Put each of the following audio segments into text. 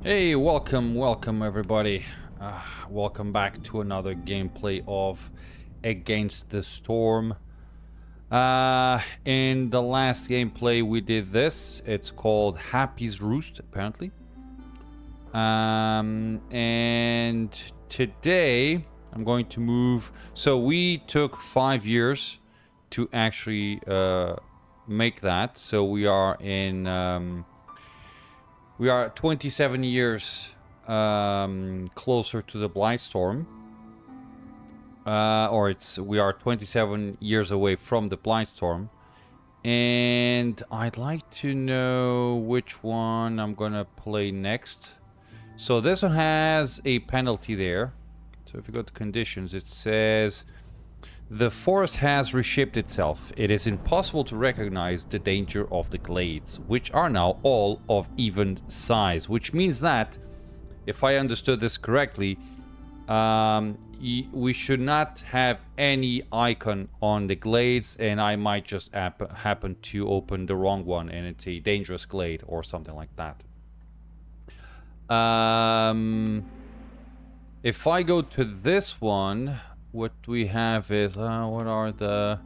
Hey, welcome everybody. Welcome back to another gameplay of Against the Storm. In the last gameplay we did this. It's called Harpies Roost, apparently. And today I'm going to move. So we took 5 years to actually make that. So we are in... we are 27 years closer to the Blightstorm. We are 27 years away from the Blightstorm. And I'd like to know which one I'm gonna play next. So this one has a penalty there. So if you go to conditions, it says... The forest has reshaped itself. It is impossible to recognize the danger of the glades, which are now all of even size. Which means that, if I understood this correctly, we should not have any icon on the glades, and I might just happen to open the wrong one, and it's a dangerous glade or something like that. If I go to this one... What we have is, what are the...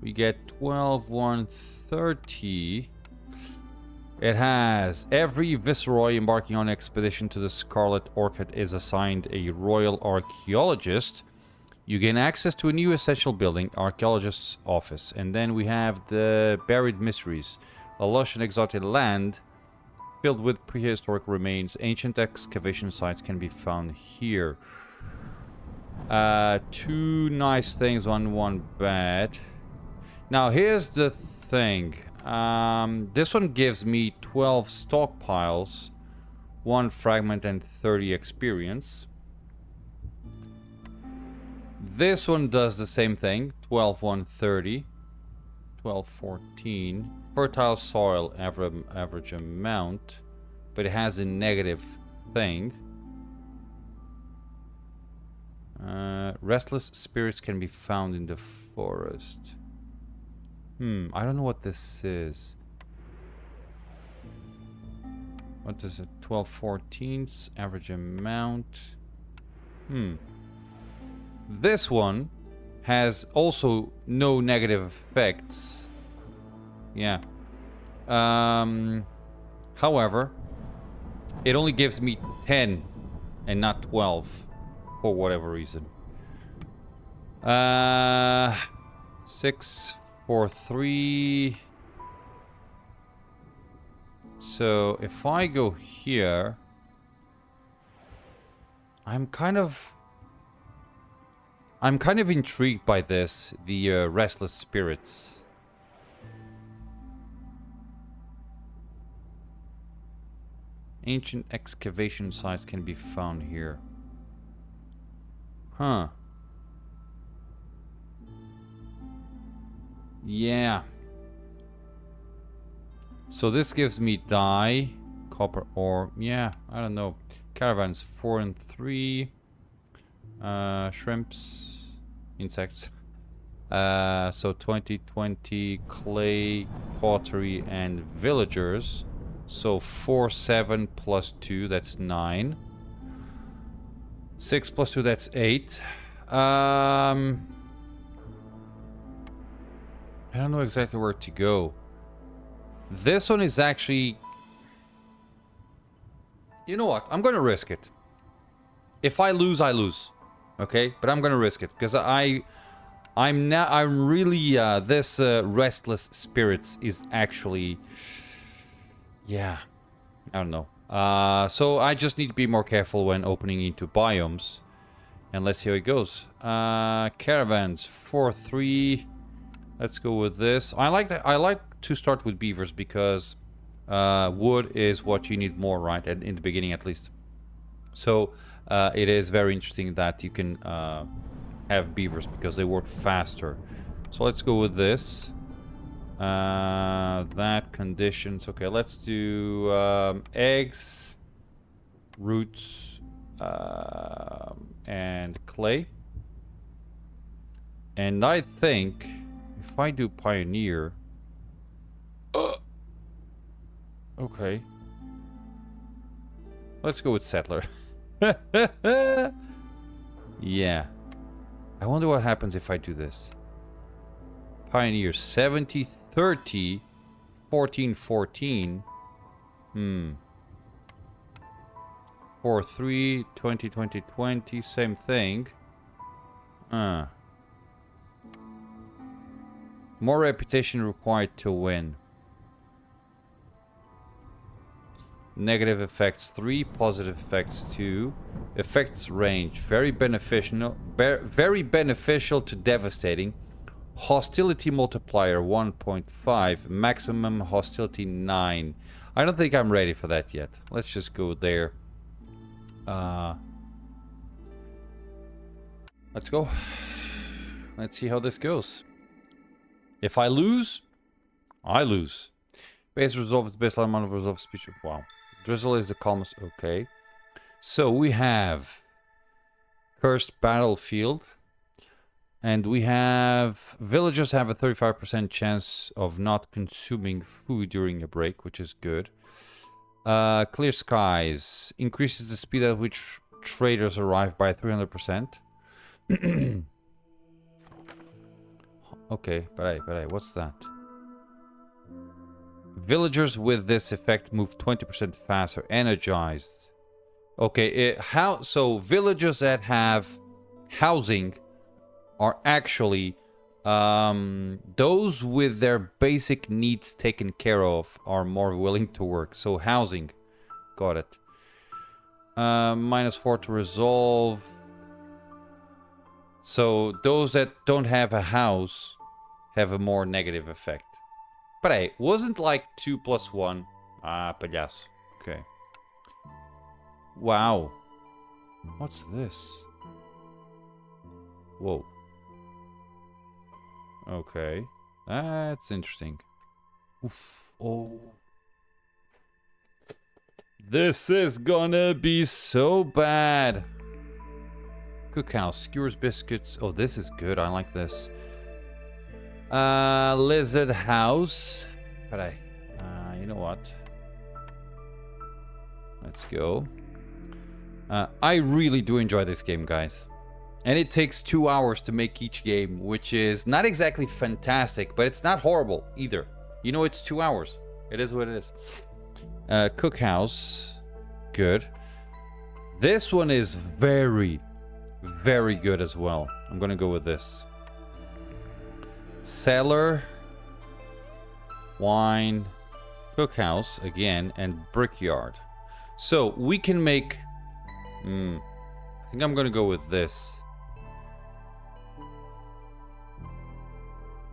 We get 12, 130. It has every viceroy embarking on an expedition to the Scarlet Orchid is assigned a royal archaeologist. You gain access to a new essential building, archaeologist's office. And then we have the buried mysteries. A lush and exotic land filled with prehistoric remains. Ancient excavation sites can be found here. Two nice things on one bad. Now here's the thing. This one gives me 12 stockpiles, 1 fragment and 30 experience. This one does the same thing. 12, 130. 12, 14. Fertile soil, average amount. But it has a negative thing. Restless spirits can be found in the forest. I don't know what this is. What is it? 12 14s, average amount. This one has also no negative effects. Yeah. However, it only gives me 10 and not 12. For whatever reason. 6, 4, 3. So if I go here, I'm kind of intrigued by this, the restless spirits. Ancient excavation sites can be found here. Huh. Yeah. So this gives me dye, copper ore. Yeah, I don't know. Caravans 4 and 3. Shrimps, insects. So 2020 clay, pottery, and villagers. So 4, 7 plus 2, that's 9. 6 plus 2, that's 8. I don't know exactly where to go. This one is actually... You know what? I'm gonna risk it. If I lose, I lose. Okay? But I'm gonna risk it. Because I'm really... this restless spirits is actually... Yeah. I don't know. So I just need to be more careful when opening into biomes. And let's see how it goes. Caravans 4, 3. Let's go with this. I like to start with beavers because wood is what you need more, right? In the beginning, at least. So it is very interesting that you can have beavers because they work faster. So let's go with this. That conditions. Okay, let's do eggs, roots, and clay. And I think if I do pioneer... Okay. Let's go with settler. Yeah. I wonder what happens if I do this. Pioneer 70, 30, 14, 14. 4, 3, 20, 20, 20. Same thing. More reputation required to win. Negative effects 3, positive effects 2. Effects range very beneficial to devastating. Hostility multiplier 1.5, maximum hostility 9. I don't think I'm ready for that yet. Let's just go there. Let's go. Let's see how this goes. If I lose, I lose. Base resolve is the best amount of resolve speech. Wow. Drizzle is the calmest. Okay. So we have Cursed Battlefield. And we have... Villagers have a 35% chance of not consuming food during a break, which is good. Clear Skies. Increases the speed at which traders arrive by 300%. Okay, but hey, what's that? Villagers with this effect move 20% faster. Energized. Okay, so villagers that have housing are actually those with their basic needs taken care of are more willing to work. So housing, got it. -4 to resolve. So those that don't have a house have a more negative effect. But hey, wasn't like 2 + 1. But yes. Okay. Wow. What's this? Whoa. Okay. That's interesting. Oof. Oh. This is gonna be so bad. Cookhouse. Skewers biscuits. Oh, this is good. I like this. Lizard house. But you know what? Let's go. I really do enjoy this game, guys. And it takes 2 hours to make each game, which is not exactly fantastic, but it's not horrible either. You know, it's 2 hours. It is what it is. Cookhouse. Good. This one is very, very good as well. I'm gonna go with this. Cellar. Wine. Cookhouse again. And brickyard. So we can make... I think I'm gonna go with this.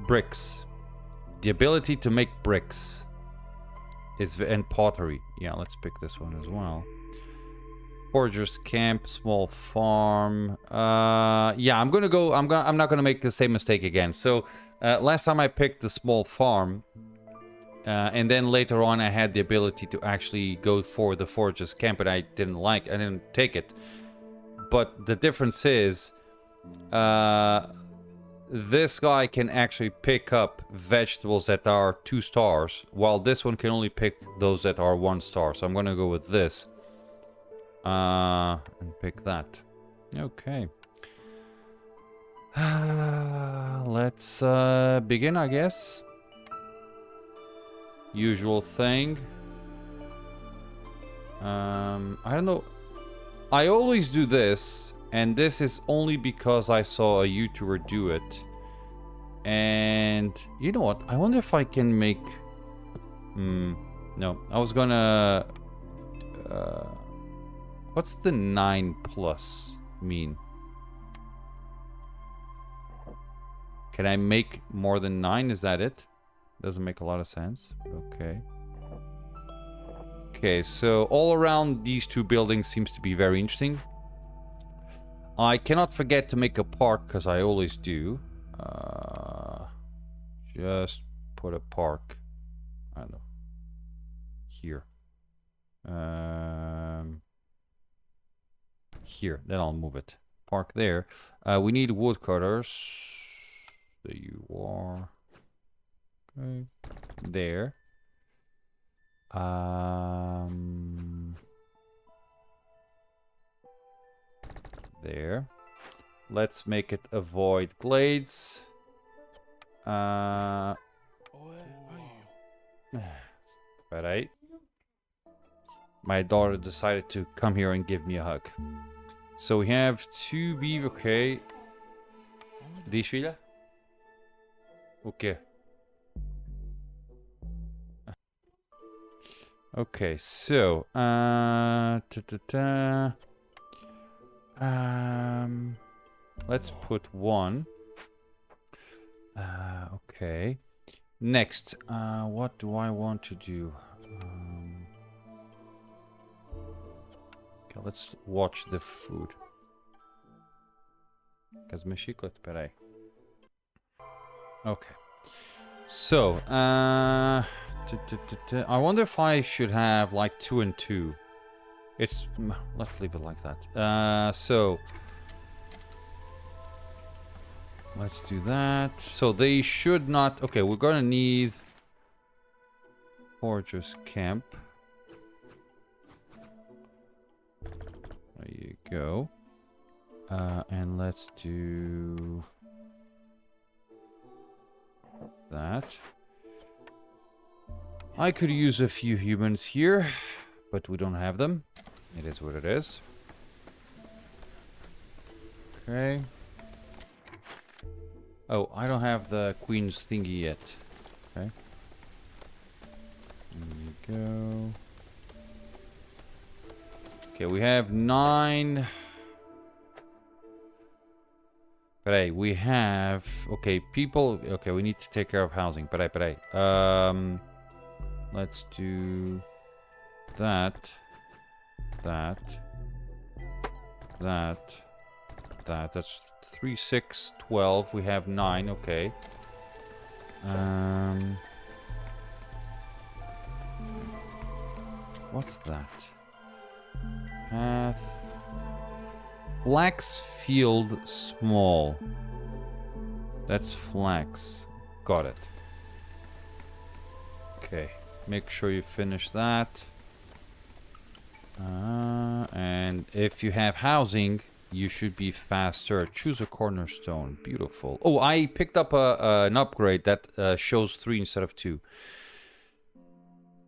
Bricks. The ability to make bricks is and pottery. Yeah, let's pick this one as well. Forger's camp, small farm. Yeah, I'm not gonna make the same mistake again. So last time I picked the small farm, and then later on I had the ability to actually go for the Forger's camp, but I didn't take it. But the difference is, this guy can actually pick up vegetables that are 2 stars, while this one can only pick those that are 1 star. So I'm gonna go with this. And pick that. Okay. Let's begin, I guess. Usual thing. I don't know. I always do this, and this is only because I saw a YouTuber do it. And you know what? I wonder if I can make... no, I was gonna... what's the 9+ mean? Can I make more than 9? Is that it? Doesn't make a lot of sense. Okay. Okay, so all around these 2 buildings seems to be very interesting. I cannot forget to make a park, because I always do. Just put a park. I don't know. Here. Here, then I'll move it. Park there. We need woodcutters. There you are. Okay. There. There. Let's make it avoid glades. Peraí. My daughter decided to come here and give me a hug. So we have 2 beef, okay. Diz, filha? O quê? Okay, so let's put 1. Okay. Next, what do I want to do? Okay, let's watch the food. Peraí. Okay. So, I wonder if I should have like 2 and 2. Let's leave it like that. So let's do that. So they should not. Okay, we're gonna need Forger's Camp. There you go. And let's do that. I could use a few humans here, but we don't have them. It is what it is. Okay. Oh, I don't have the queen's thingy yet. Okay. There you go. Okay, we have 9. Peraí, we have... Okay, people... Okay, we need to take care of housing. Peraí. Let's do... That. That's 3, 6, 12. We have 9. Okay. What's that? Path. Flax field small. That's flax. Got it. Okay. Make sure you finish that. And if you have housing, you should be faster. Choose a cornerstone. Beautiful. Oh, I picked up an upgrade that shows 3 instead of 2.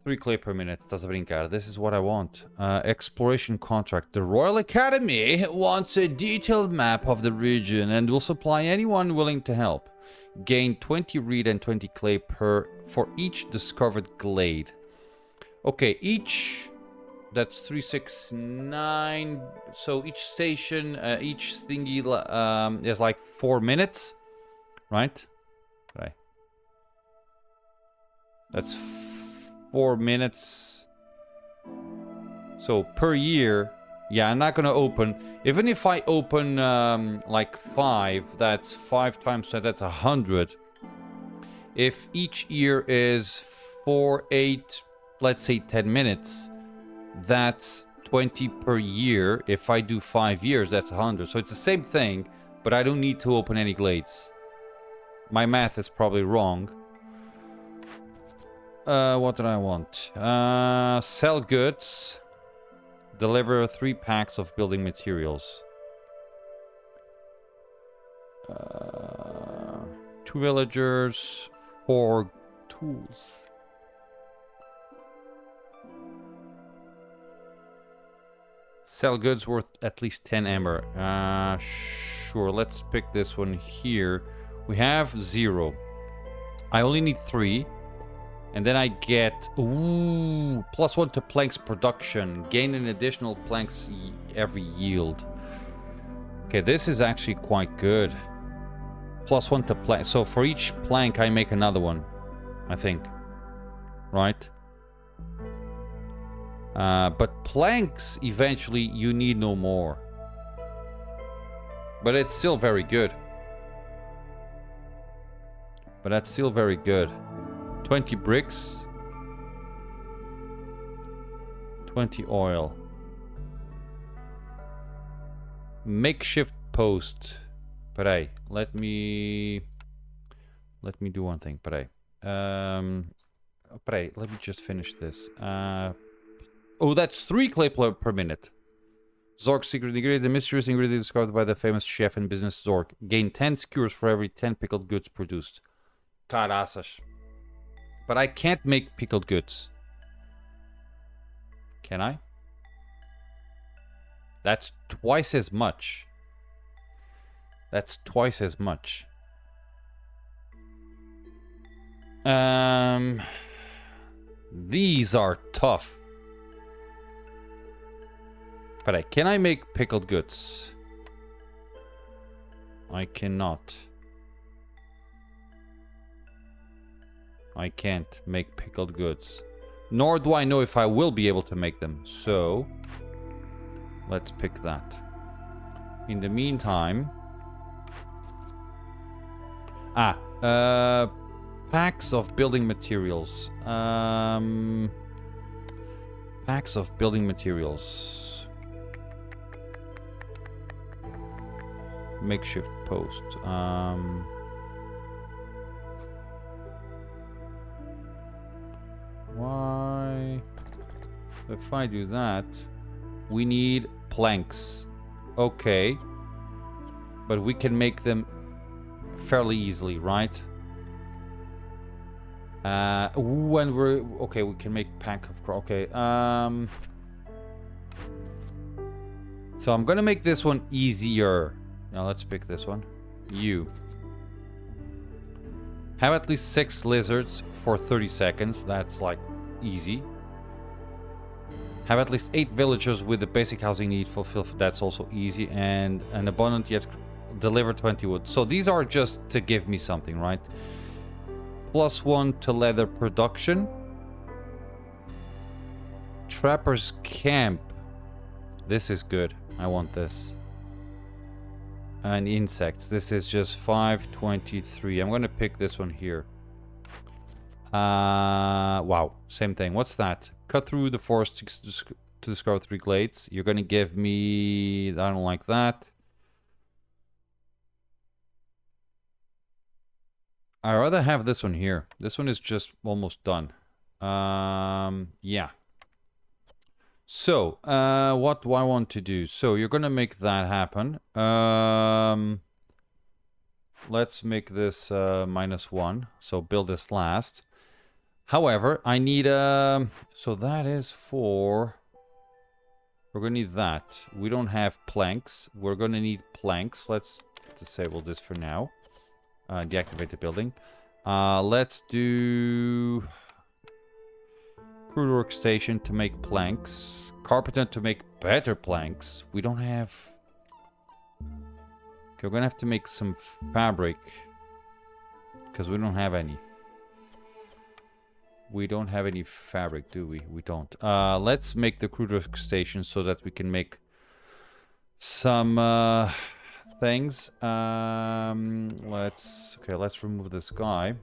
3 clay per minute. Estás a brincar. This is what I want. Exploration contract. The Royal Academy wants a detailed map of the region and will supply anyone willing to help. Gain 20 reed and 20 clay for each discovered glade. Okay, each... That's 3, 6, 9. So each station, each thingy is like 4 minutes, right? Right. That's 4 minutes. So per year, yeah, I'm not gonna open. Even if I open like 5, that's 5 times 10, that's 100. If each year is 4, 8, let's say 10 minutes. That's 20 per year. If I do 5 years, that's 100. So it's the same thing, but I don't need to open any glades. My math is probably wrong. What did I want? Sell goods. Deliver 3 packs of building materials. 2 villagers, 4 tools. Sell goods worth at least 10 amber. Sure, let's pick this one here. We have 0. I only need 3. And then I get... Ooh, +1 to planks production. Gain an additional planks every yield. Okay, this is actually quite good. +1 to plank. So for each plank, I make another one. I think. Right? But planks, eventually, you need no more. But it's still very good. But that's still very good. 20 bricks. 20 oil. Makeshift post. Peraí. Let me do one thing. Peraí. Peraí. Let me just finish this. Oh, that's 3 clay per minute. Zork's secret ingredient, the mysterious ingredient discovered by the famous chef in business Zork. Gain 10 skewers for every 10 pickled goods produced. Caraças. But I can't make pickled goods. Can I? That's twice as much. That's twice as much. These are tough. But can I make pickled goods? I cannot. I can't make pickled goods. Nor do I know if I will be able to make them. So, let's pick that. In the meantime... packs of building materials. Packs of building materials. Makeshift post. Why? If I do that, we need planks. Okay. But we can make them fairly easily, right? When we're... Okay, we can make pack of... Okay, so I'm gonna make this one easier. Now let's pick this one. You. Have at least 6 lizards for 30 seconds. That's like easy. Have at least 8 villagers with the basic housing need fulfilled. That's also easy. And an abundant yet deliver 20 wood. So these are just to give me something, right? +1 to leather production. Trapper's camp. This is good. I want this. And insects. This is just 523. I'm gonna pick this one here. Wow. Same thing. What's that? Cut through the forest to discover 3 glades. You're gonna give me... I don't like that. I'd rather have this one here. This one is just almost done. Yeah. So, what do I want to do? So, you're gonna make that happen. Let's make this -1. So, build this last. However, I need... so, that is for... We're gonna need that. We don't have planks. We're gonna need planks. Let's disable this for now. Deactivate the building. Let's do... Crude workstation to make planks. Carpenter to make better planks. We don't have... Okay, we're gonna have to make some fabric. Because we don't have any. We don't have any fabric, do we? We don't. Let's make the crude workstation so that we can make some things. Let's remove this guy.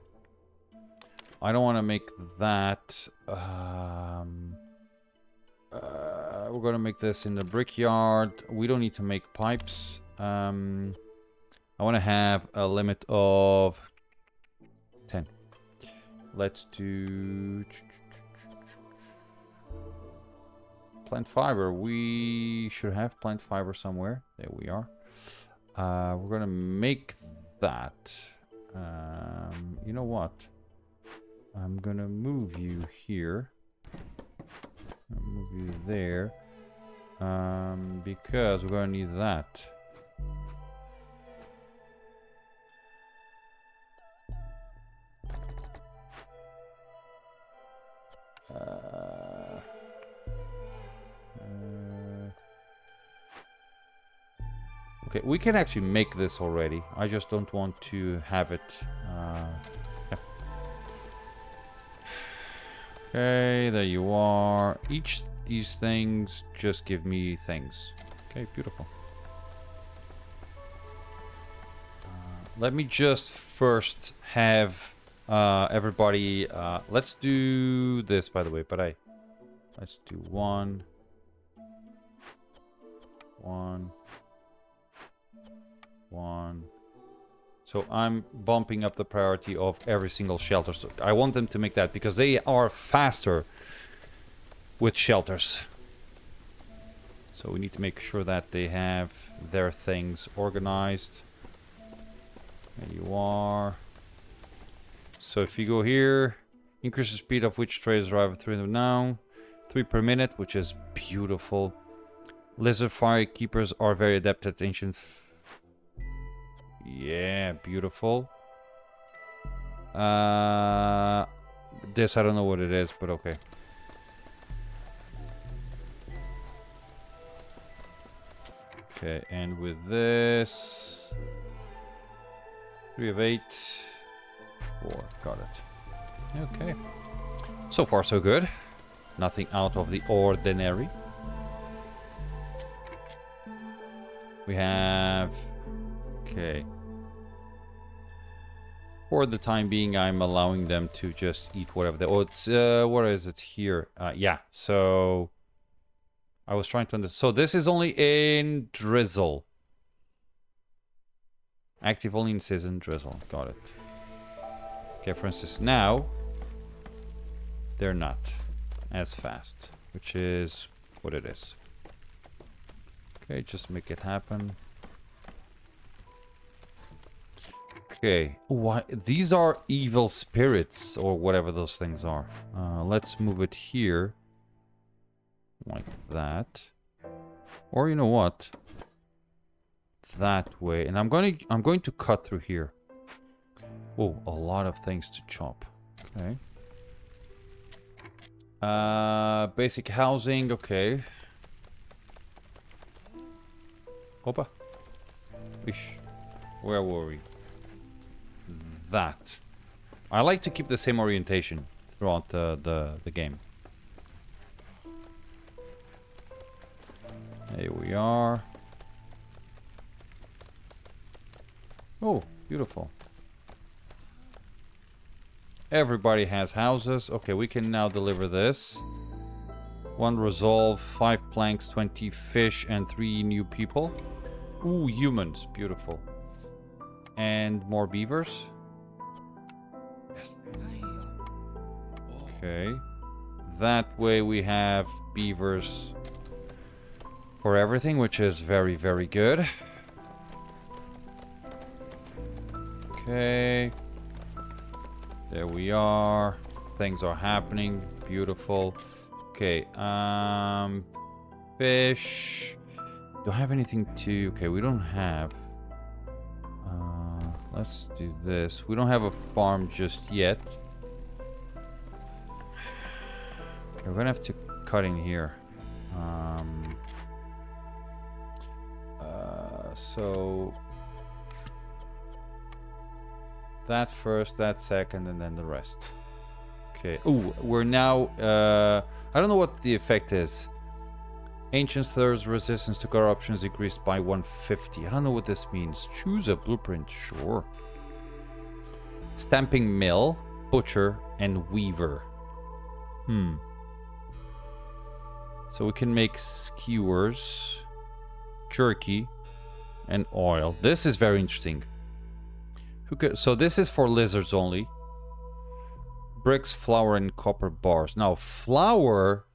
I don't want to make that. We're gonna make this in the brickyard. We don't need to make pipes. I want to have a limit of 10. Let's do plant fiber. We should have plant fiber somewhere. There we are. We're gonna make that. You know what? I'm gonna move you here. I'll move you there. Because we're gonna need that. Okay, we can actually make this already. I just don't want to have it. Yeah. Okay, there you are. Each these things just give me things. Okay, beautiful. Let me just first have everybody. Let's do this, by the way. But let's do 1, 1, 1. So I'm bumping up the priority of every single shelter. So I want them to make that because they are faster with shelters. So we need to make sure that they have their things organized. There you are. So if you go here, increase the speed of which trains arrive through now. 3 per minute, which is beautiful. Lizard fire keepers are very adept at ancient. Yeah, beautiful. This I don't know what it is, but okay. Okay, and with this, 3 of 8, 4, got it. Okay, so far so good. Nothing out of the ordinary. We have, okay. For the time being, I'm allowing them to just eat whatever they... Oh, it's, what is it here? Yeah, so... I was trying to understand. So this is only in drizzle. Active only in season drizzle. Got it. Okay, for instance, now... they're not as fast. Which is what it is. Okay, just make it happen. Okay, what? These are evil spirits, or whatever those things are. Let's move it here. Like that. Or you know what? That way. And I'm going to cut through here. Oh, a lot of things to chop. Okay. Basic housing, okay. Hoppa. Ish. Where were we? That. I like to keep the same orientation throughout the game. There we are. Oh, beautiful. Everybody has houses. Okay, we can now deliver this. 1 resolve, 5 planks, 20 fish, and 3 new people. Ooh, humans. Beautiful. And more beavers. Yes. Okay. That way we have beavers for everything, which is very, very good. Okay. There we are. Things are happening. Beautiful. Okay. Fish. Do I have anything to... Okay, we don't have... let's do this. We don't have a farm just yet. Okay, we're gonna have to cut in here. So... that first, that second, and then the rest. Okay. Ooh, we're now... I don't know what the effect is. Ancient Slur's resistance to corruption is increased by 150. I don't know what this means. Choose a blueprint, sure. Stamping mill, butcher, and weaver. So we can make skewers, jerky, and oil. This is very interesting. So this is for lizards only. Bricks, flour, and copper bars. Now, flour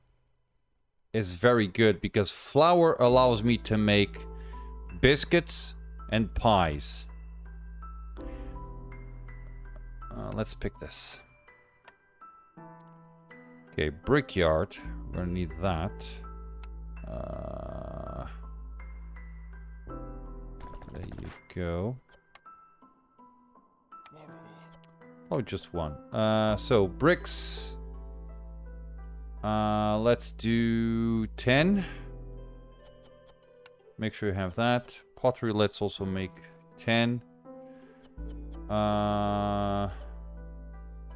is very good because flour allows me to make biscuits and pies. Let's pick this. Okay, brickyard. We're gonna need that. There you go. Oh, just one. So bricks. Let's do 10. Make sure you have that. Pottery, let's also make 10.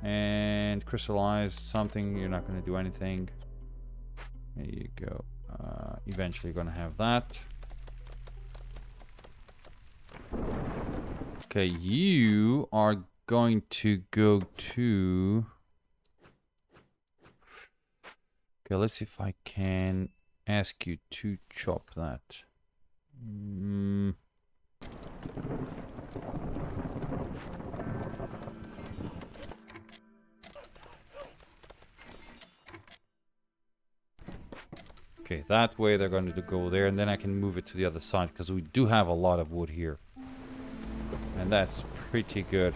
And crystallize something. You're not going to do anything. There you go. Eventually going to have that. Okay, you are going to go to... Okay, let's see if I can ask you to chop that. Okay, that way they're going to go there, and then I can move it to the other side, because we do have a lot of wood here. And that's pretty good.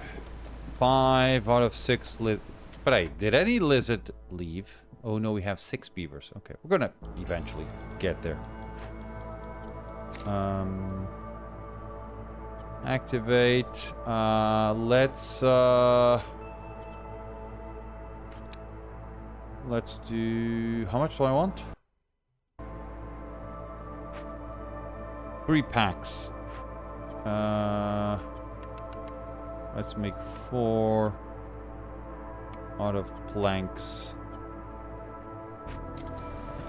5 out of 6 But hey, did any lizard leave? Oh no, we have 6 beavers. Okay, we're gonna eventually get there. Activate. Let's do... How much do I want? 3 packs. Let's make 4 out of planks.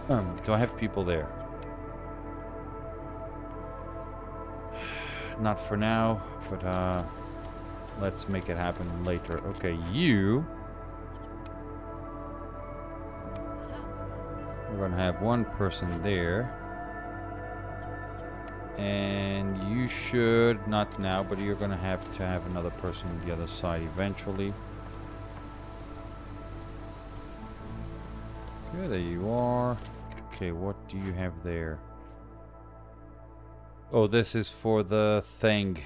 Do I have people there? Not for now, but let's make it happen later. Okay, you... We're gonna have 1 person there. And you should, not now, but you're gonna have to have another person on the other side eventually. Okay, there you are. Okay, what do you have there? Oh, this is for the thing.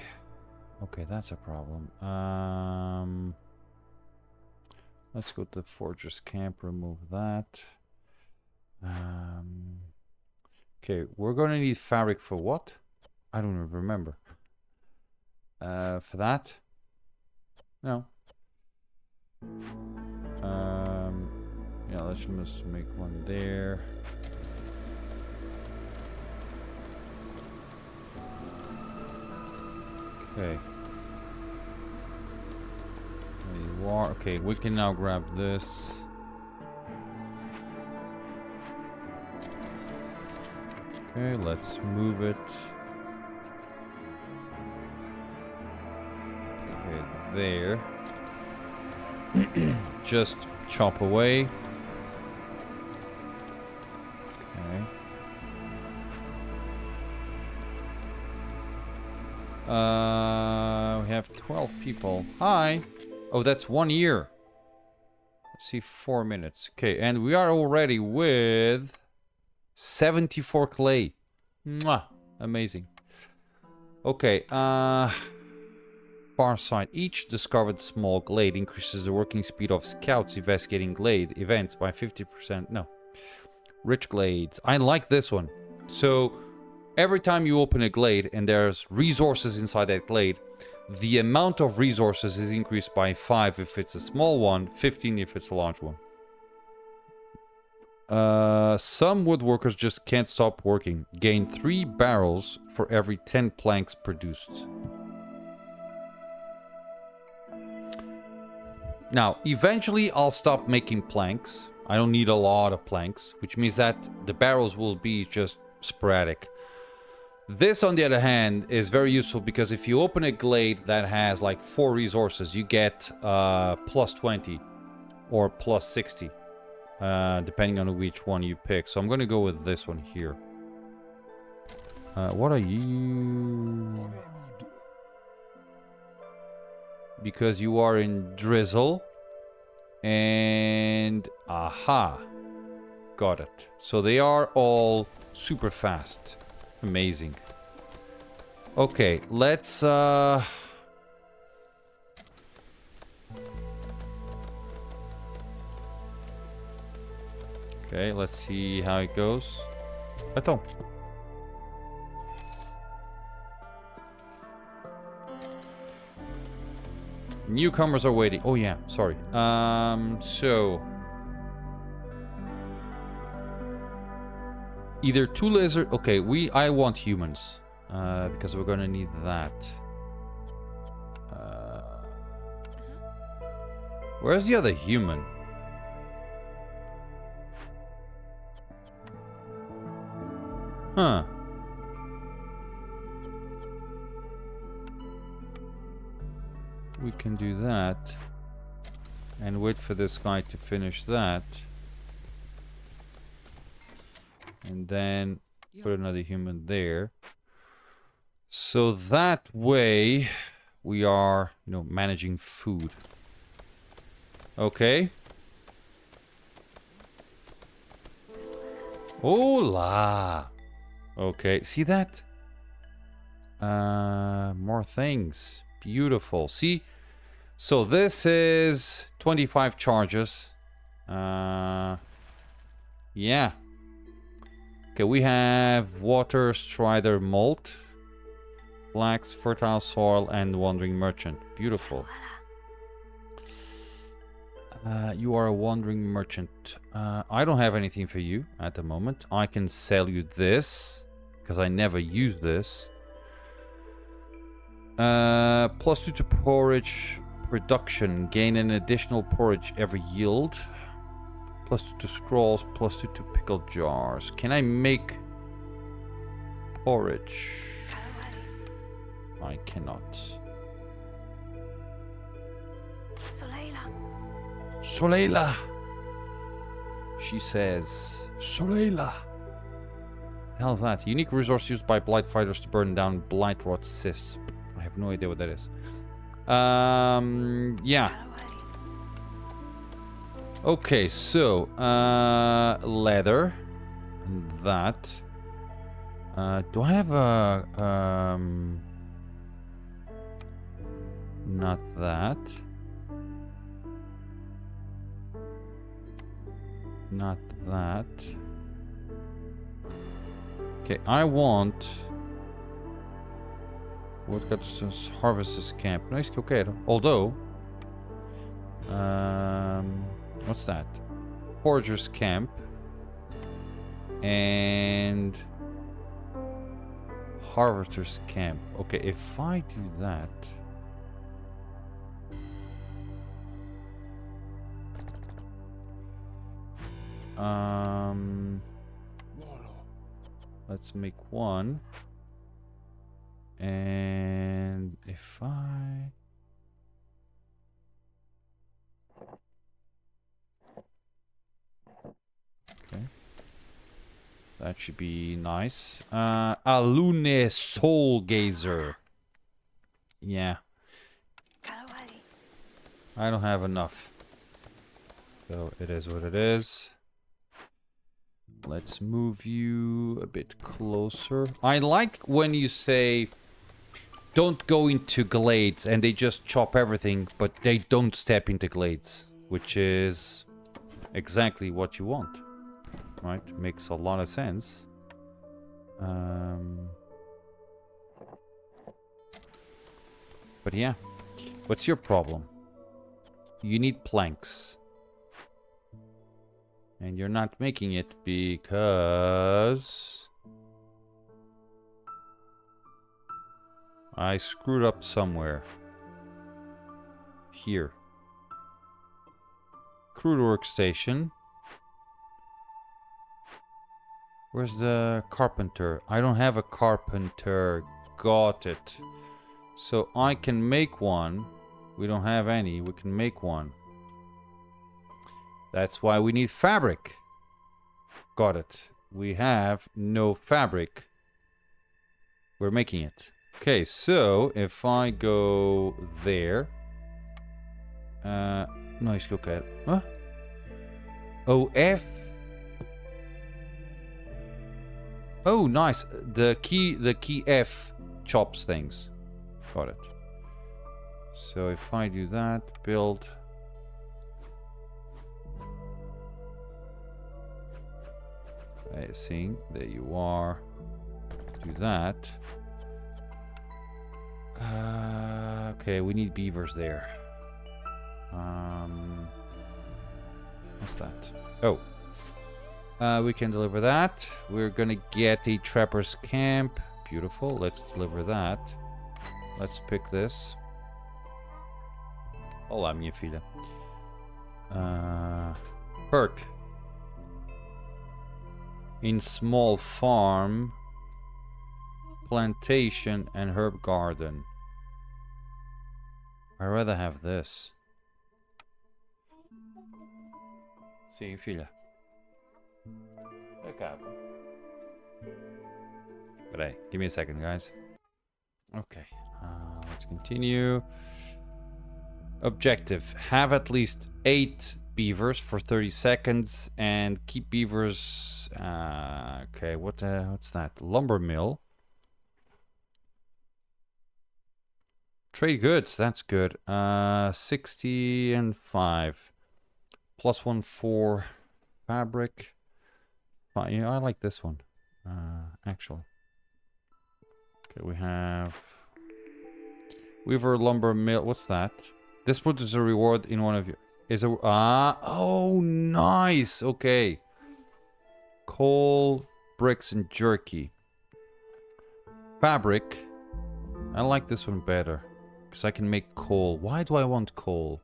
Okay, that's a problem. Let's go to the fortress camp, remove that. Okay, we're gonna need fabric for what? I don't even remember. For that? No. Yeah, let's just make 1 there. Okay. There you are. Okay, we can now grab this. Okay, let's move it. Okay, there. Just chop away. Okay. We have 12 people. Hi. Oh, that's 1 year. Let's see, 4 minutes. Okay, and we are already with 74 clay. Mwah. Amazing. Okay, far side. Each discovered small glade increases the working speed of scouts investigating glade events by 50%. No. Rich glades. I like this one. So, every time you open a glade and there's resources inside that glade, the amount of resources is increased by 5 if it's a small one, 15 if it's a large one. Some woodworkers just can't stop working. Gain 3 barrels for every 10 planks produced. Now, eventually I'll stop making planks. I don't need a lot of planks, which means that the barrels will be just sporadic. This, on the other hand, is very useful because if you open a glade that has like 4 resources, you get plus 20 or plus 60, depending on which one you pick. So I'm going to go with this one here. What are you? Because you are in drizzle. And aha, got it. So they are all super fast. Amazing. Okay, let's okay, let's see how it goes. Attends. Newcomers are waiting. Oh yeah, sorry. So either 2 lizard. Okay, I want humans because we're gonna need that. Where's the other human? Huh. We can do that and wait for this guy to finish that, and then put another human there. So that way we are, managing food. Okay. Hola. Okay, see that? More things. Beautiful. See? So this is 25 charges. Yeah. Okay, we have water, strider, malt, flax, fertile soil, and wandering merchant. Beautiful. You are a wandering merchant. I don't have anything for you at the moment. I can sell you this, because I never use this. +2 to porridge production. Gain an additional porridge every yield. +2 to scrolls, +2 to pickle jars. Can I make porridge? I cannot. Soleila. She says, Soleila. The hell is that? Unique resource used by blight fighters to burn down blight rot cysts. I have no idea what that is. Yeah. Okay, so leather. That. Do I have a not that. Not that. Okay, I want. What got this harvesters camp? Nice, okay. Although, what's that? Foragers camp and harvesters camp. Okay, if I do that. Let's make one. And if I... Okay. That should be nice. Alune Soul Gazer. Yeah. I don't have enough. So it is what it is. Let's move you a bit closer. I like when you say don't go into glades and they just chop everything, but they don't step into glades, which is exactly what you want, right? Makes a lot of sense. But yeah, what's your problem? You need planks. And you're not making it because I screwed up somewhere. Here. Crude workstation. Where's the carpenter? I don't have a carpenter. Got it. So I can make one. We don't have any. We can make one. That's why we need fabric. Got it. We have no fabric. We're making it. Okay, so if I go there. Nice, look at it. Huh? Oh, F. Oh, nice. The key F chops things. Got it. So if I do that, build. See, there you are. Do that. Okay, we need beavers there. What's that? Oh. We can deliver that. We're gonna get a trapper's camp. Beautiful. Let's deliver that. Let's pick this. Olá, minha filha. Perk. In small farm, plantation, and herb garden. I'd rather have this. Sim, filha. Acaba. Peraí, give me a second, guys. Okay, let's continue. Objective: have at least 8 beavers for 30 seconds and keep beavers. Okay, what's that? Lumber mill. Trade goods, that's good. 60 and 5. Plus 1 for fabric. Yeah, I like this one. Actually. Okay, we have Weaver lumber mill. What's that? This puts a reward in one of your. Oh, nice. Okay. Coal, bricks, and jerky. Fabric. I like this one better. Because I can make coal. Why do I want coal?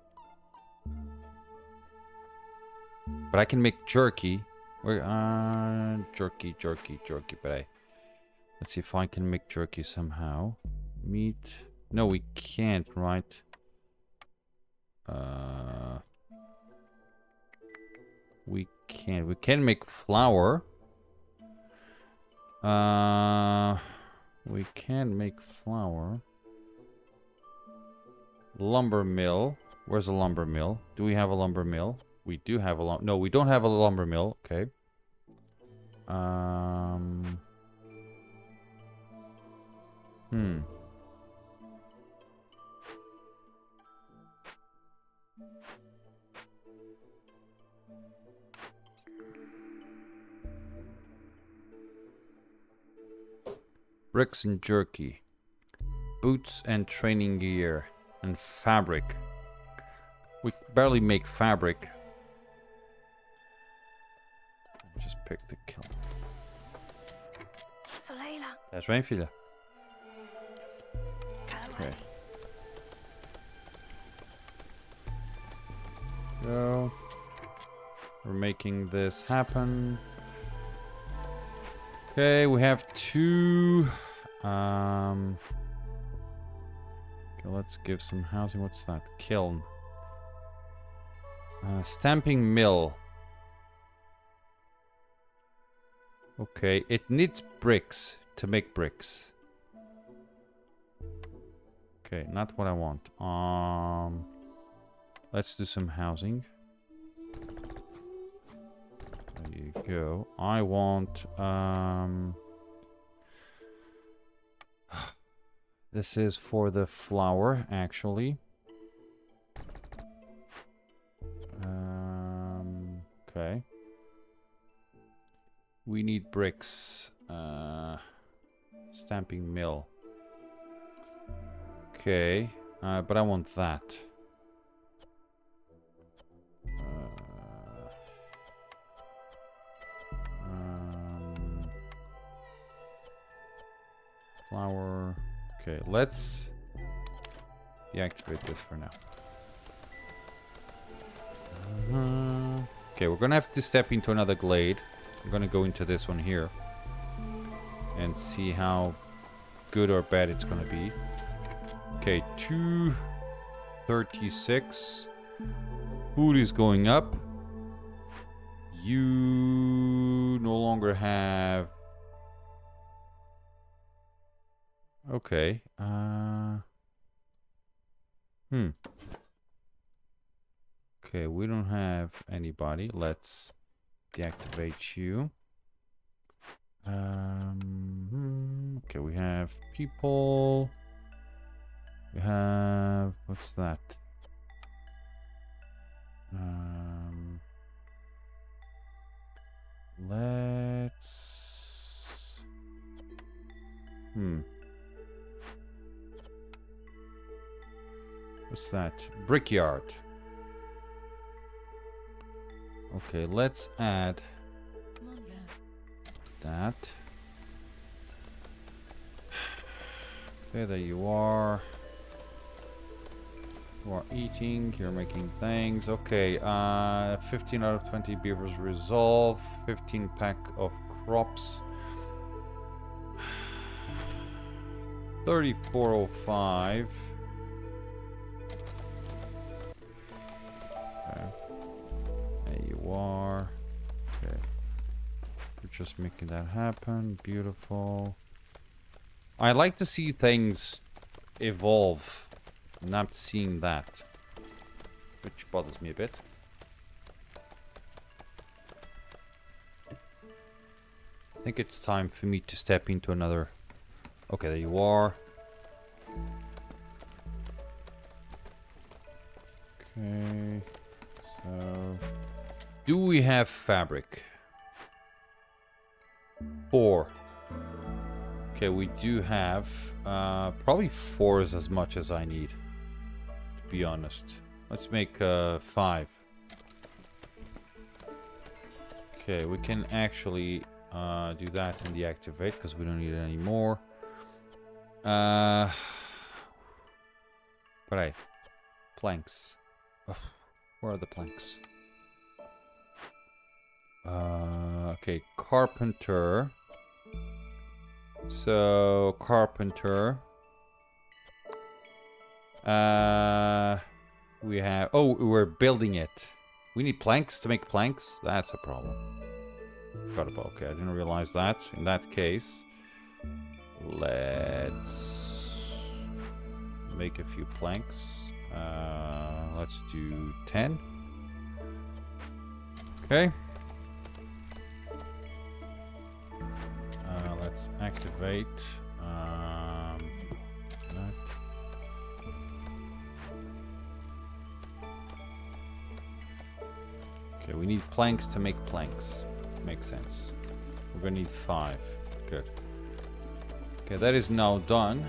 But I can make jerky. Jerky. But let's see if I can make jerky somehow. Meat. No, we can't, right? We can't. We can make flour. We can make flour. Lumber mill. Where's the lumber mill? Do we have a lumber mill? We do have a No, we don't have a lumber mill. Okay. Bricks and jerky. Boots and training gear. And fabric. We barely make fabric. Just pick the kill. Daar is mijn file. Okay. Go. We're making this happen. Okay, we have 2. Okay, let's give some housing. What's that? Kiln. Stamping mill. Okay, it needs bricks to make bricks. Okay, not what I want. Let's do some housing. There you go. I want this is for the flour, actually. Okay. We need bricks. Stamping mill. Okay. But I want that. Flour. Okay, let's deactivate this for now. Okay, we're gonna have to step into another glade. I'm gonna go into this one here and see how good or bad it's gonna be. Okay, 236. Food is going up. You no longer have. Okay. Okay, we don't have anybody. Let's deactivate you. Okay, we have people. We have what's that? Let's what's that? Brickyard. Okay, let's add that. Okay, there you are. You are eating, you're making things. Okay, 15 out of 20 beavers resolve. 15 pack of crops. 3405. Okay. There you are. Okay. We're just making that happen. Beautiful. I like to see things evolve. Not seeing that, which bothers me a bit. I think it's time for me to step into another... Okay, there you are. Okay, so... Do we have fabric? 4. Okay, we do have... probably 4 is as much as I need, to be honest. Let's make 5. Okay, we can actually do that and deactivate, because we don't need it anymore. Right. Planks. Ugh, where are the planks? Okay, carpenter. So, carpenter. We have... Oh, we're building it. We need planks to make planks? That's a problem. Okay, I didn't realize that. In that case, let's make a few planks. Let's do 10. Okay. Let's activate that. Okay, we need planks to make planks. Makes sense. We're gonna need 5. Good. Okay, that is now done.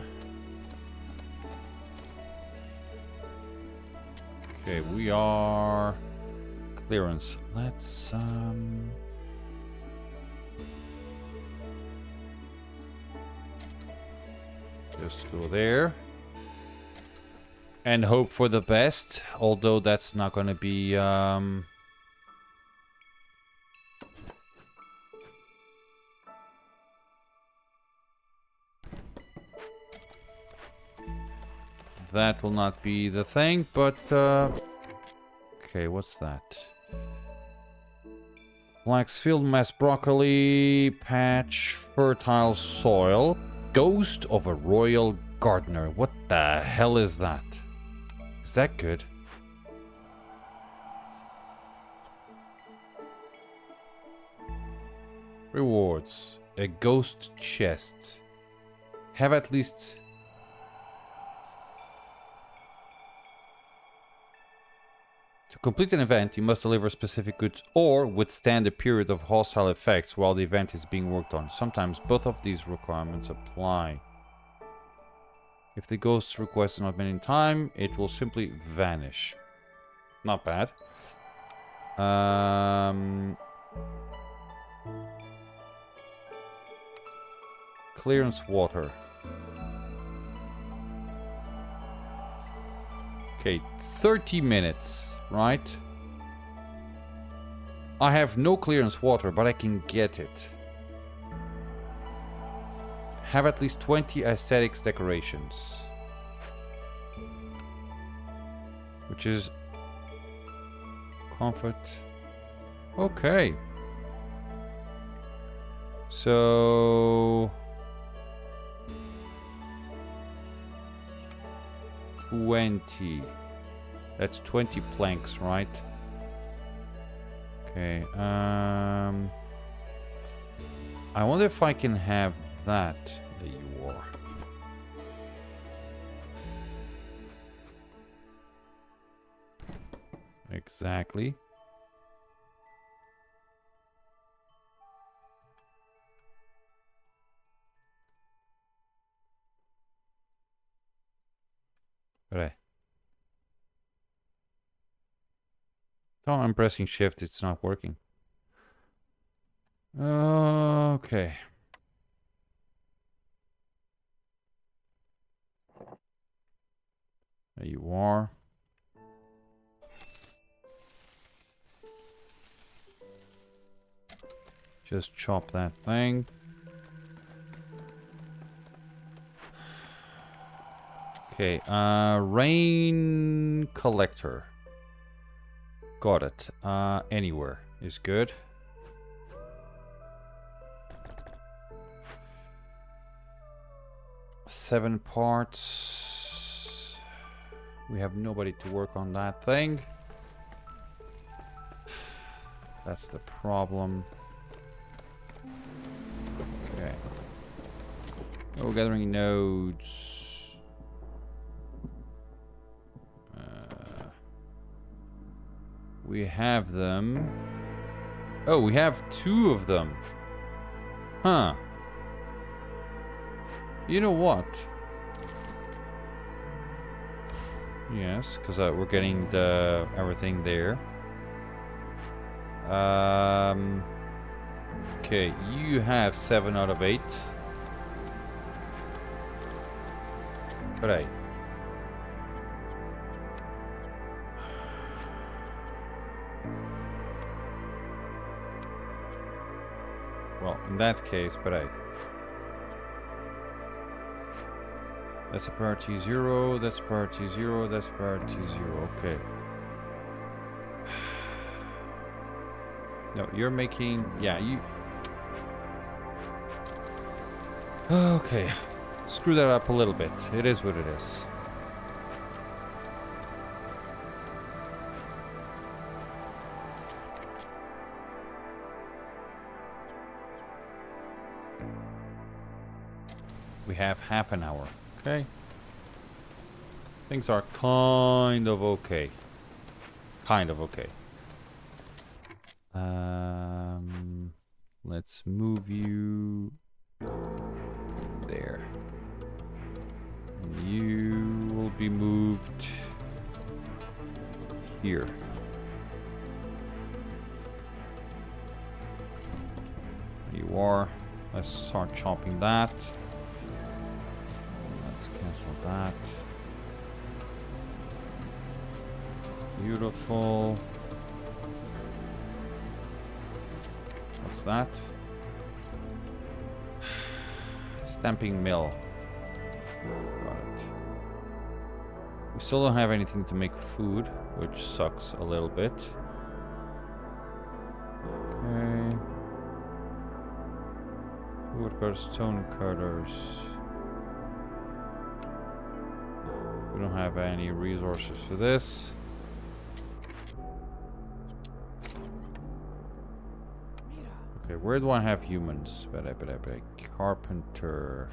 Okay, we are clearance. Let's just go there and hope for the best, although that's not gonna be that will not be the thing, but okay, what's that? Flaxfield, mass broccoli, patch, fertile soil, ghost of a royal gardener. What the hell is that? Is that good? Rewards. A ghost chest. Have at least... To complete an event, you must deliver specific goods or withstand a period of hostile effects while the event is being worked on. Sometimes both of these requirements apply. If the ghost's request is not met in time, it will simply vanish. Not bad. Clearance water. Okay, 30 minutes. Right? I have no clearance water, but I can get it. Have at least 20 aesthetics decorations. Which is... comfort. Okay. So... 20. That's 20 planks, right? Okay, I wonder if I can have that. There you are. Exactly. Right. Oh, I'm pressing shift, it's not working. Okay. There you are. Just chop that thing. Okay, rain collector. Got it. Anywhere is good. Seven parts. We have nobody to work on that thing. That's the problem. Ore gathering nodes. We have them. Oh, we have 2 of them. Huh. You know what? Yes, because we're getting the everything there. Okay, you have 7 out of 8. Right. Well, in that case, but that's a priority 0, that's priority 0, that's priority 0, okay. No, you're making, yeah, you... Okay, screw that up a little bit, it is what it is. We have half an hour. Okay. Things are kind of okay. Kind of okay. Let's move you there. And you will be moved here. There you are. Let's start chopping that. Let's cancel that. Beautiful. What's that? Stamping mill. Got it. We still don't have anything to make food, which sucks a little bit. Okay. Woodcutters, stone cutters. We don't have any resources for this. Okay, where do I have humans? Carpenter.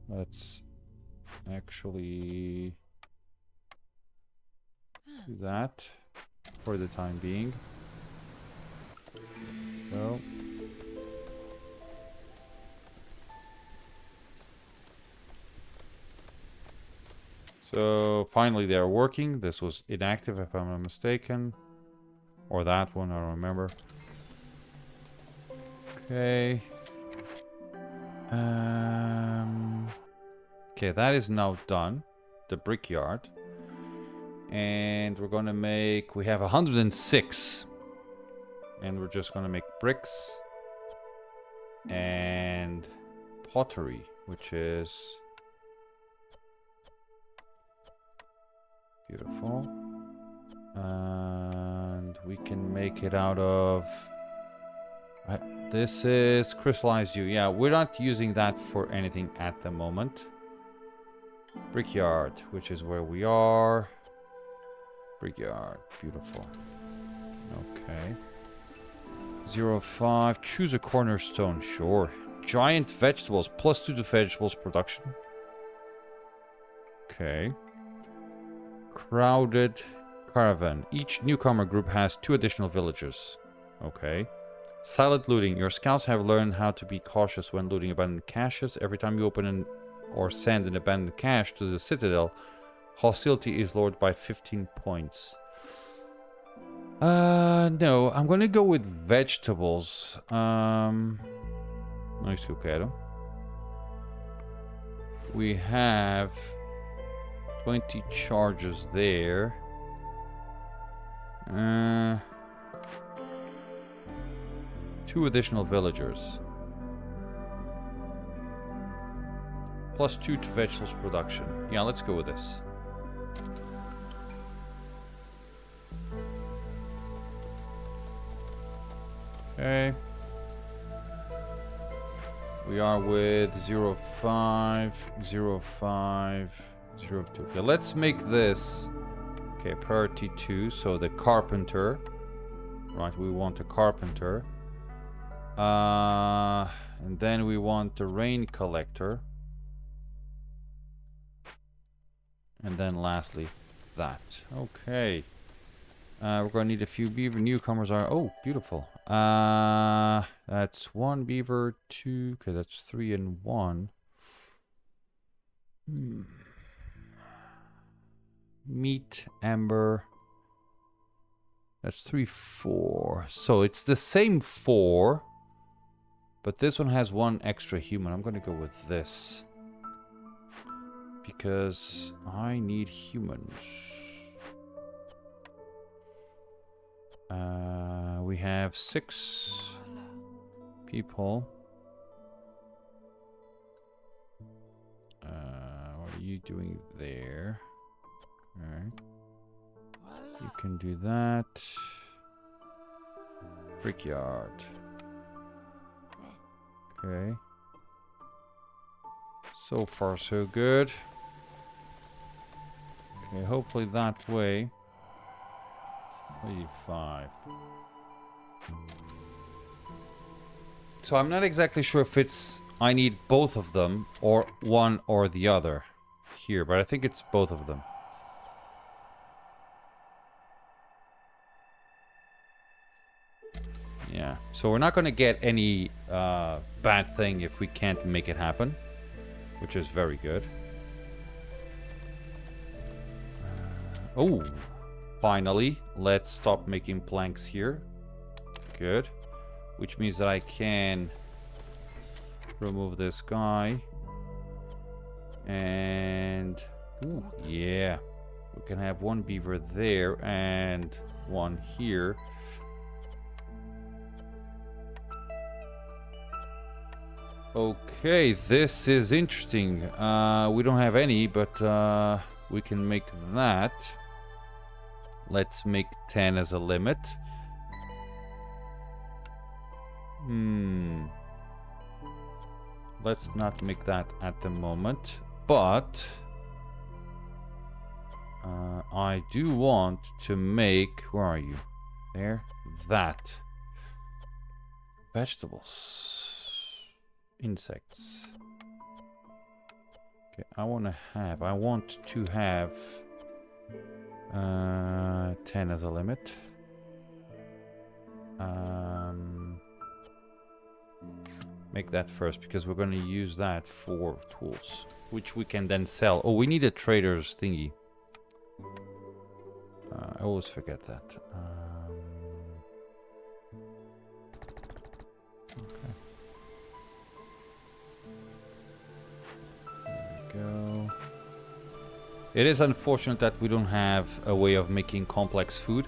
Let's actually do that for the time being. So finally they are working. This was inactive if I'm not mistaken. Or that one, I don't remember. Okay. Okay, that is now done. The brickyard. And we're gonna make... We have 106. And we're just gonna make bricks. And pottery, which is... beautiful. And we can make it out of... this is crystallized yew. Yeah, we're not using that for anything at the moment. Brickyard, which is where we are. Brickyard, beautiful. Okay. 05, choose a cornerstone, sure. Giant vegetables, +2 to vegetables production. Okay. Crowded caravan. Each newcomer group has 2 additional villagers. Okay. Silent looting. Your scouts have learned how to be cautious when looting abandoned caches. Every time you open or send an abandoned cache to the citadel, hostility is lowered by 15 points. No, I'm gonna go with vegetables. Nice que eu quero. We have 20 charges there. 2 additional villagers. +2 to vegetables production. Yeah, let's go with this. Okay. We are with 05, 05, 02. Okay, let's make this. Okay, priority 2. So the carpenter. Right, we want a carpenter. And then we want the rain collector. And then lastly, that. Okay. We're gonna need a few beaver. Newcomers are... Oh, beautiful. That's 1 beaver, 2... Okay, that's 3 and 1. Meat, amber... That's 3, 4. So it's the same 4. But this one has 1 extra human. I'm gonna go with this. Because I need humans. We have 6 people. What are you doing there? Alright. You can do that. Brickyard. Okay. So far, so good. Okay, hopefully that way. 35. So I'm not exactly sure if it's... I need both of them, or one or the other here, but I think it's both of them. Yeah, so we're not going to get any bad thing if we can't make it happen, which is very good. Oh, finally, let's stop making planks here. Good. Which means that I can remove this guy. And, ooh, yeah, we can have 1 beaver there and 1 here. Okay, this is interesting. We don't have any, but we can make that. Let's make 10 as a limit. Let's not make that at the moment, but I do want to make... Where are you? There? That. Vegetables. Insects. Okay, I want to have 10 as a limit. Make that first, because we're going to use that for tools, which we can then sell. Oh, we need a trader's thingy. I always forget that. Okay. There we go. It is unfortunate that we don't have a way of making complex food,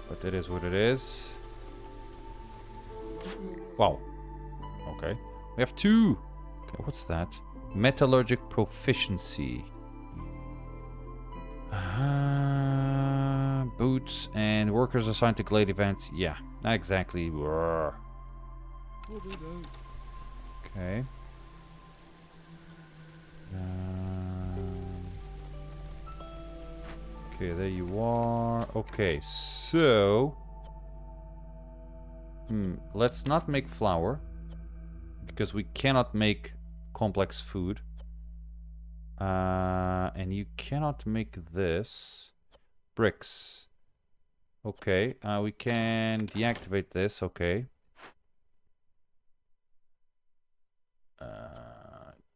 but it is what it is. Wow. Okay. We have 2. Okay, what's that? Metallurgic proficiency. Boots and workers assigned to glade events. Yeah, not exactly. Okay. Okay, there you are. Okay, so... let's not make flour, because we cannot make complex food. And you cannot make this. Bricks. Okay, we can deactivate this, okay.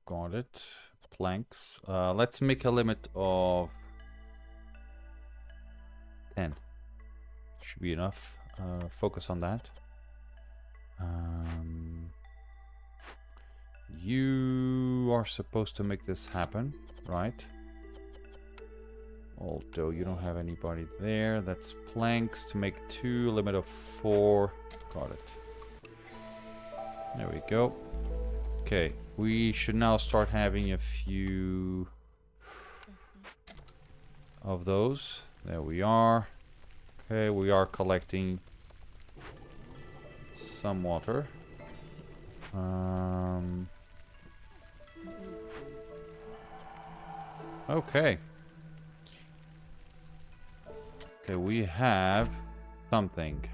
Got it. Planks. Let's make a limit of 10. Should be enough. Focus on that. You are supposed to make this happen, right? Although you don't have anybody there. That's planks to make 2, limit of 4. Got it. There we go. Okay, we should now start having a few of those. There we are. Okay, we are collecting some water. Okay. Okay, we have something.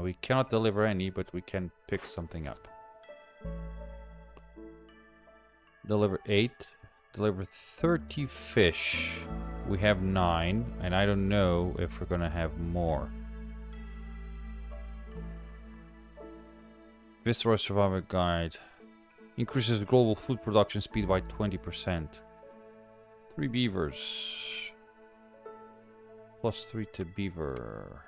We cannot deliver any, but we can pick something up. Deliver 8. Deliver 30 fish. We have 9, and I don't know if we're gonna have more. Viceroy Survivor Guide. Increases global food production speed by 20%. 3 beavers. Plus 3 to beaver.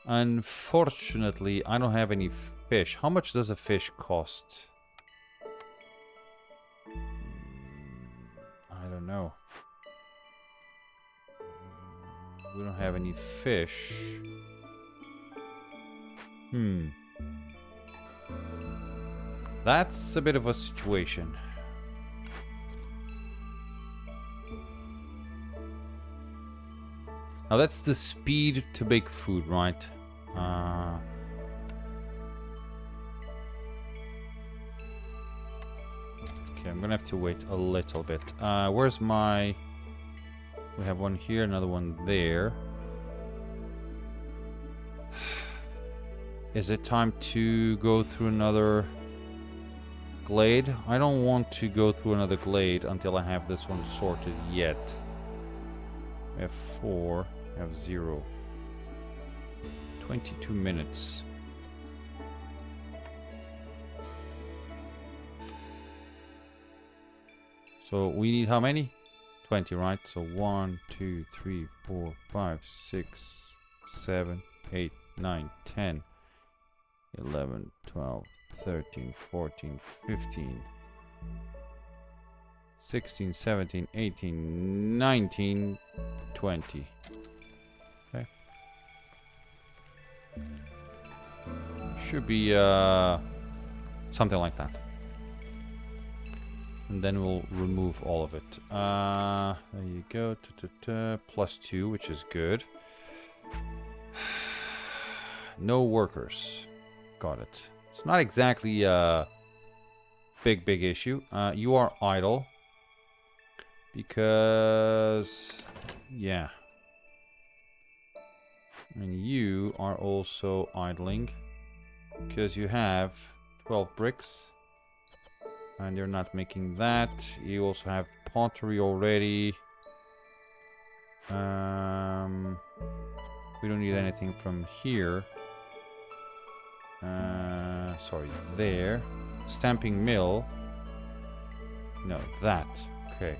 Unfortunately, I don't have any fish. How much does a fish cost? I don't know. We don't have any fish. That's a bit of a situation. Now that's the speed to make food, right? Okay, I'm gonna have to wait a little bit. Where's my... We have one here, another one there. Is it time to go through another glade? I don't want to go through another glade until I have this one sorted yet. I have 4, I have 0. 22 minutes. So we need how many? 20, right? So 1, 2, 3, 4, 5, 6, 7, 8, 9, 10, 11, 12, 13, 14, 15, 16, 17, 18, 19, 20. Okay. Should be something like that. And then we'll remove all of it. There you go. Plus 2, which is good. No workers. Got it. It's not exactly a big issue. You are idle. Because... yeah. And you are also idling. Because you have 12 bricks. And you're not making that. You also have pottery already. We don't need anything from here. Sorry, there. Stamping mill. No, that. Okay.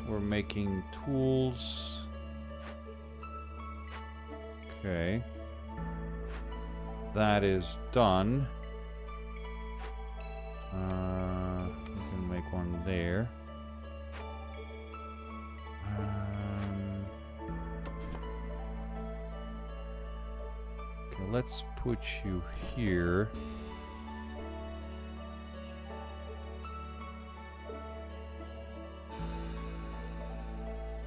We're making tools. Okay. That is done. We can make one there. Okay, let's put you here.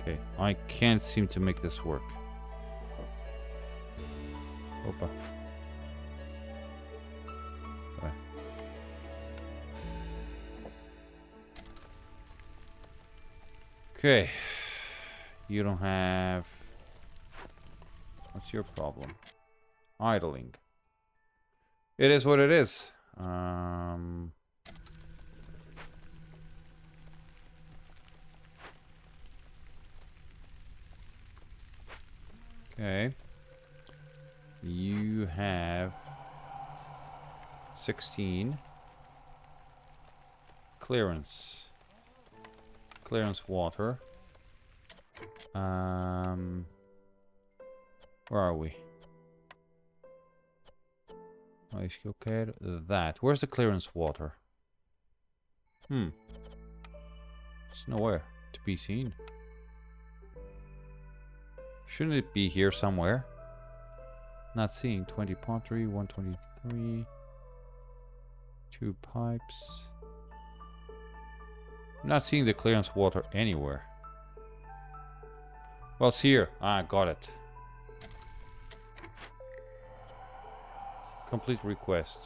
Okay, I can't seem to make this work. Opa. Okay, you don't have... What's your problem? Idling. It is what it is. Okay. You have 16. Clearance. Clearance water. Where are we? Okay, that. Where's the clearance water? It's nowhere to be seen. Shouldn't it be here somewhere? Not seeing 20 pottery, 123, 2 pipes. I'm not seeing the clearance water anywhere. Well, it's here. Ah, got it. Complete request.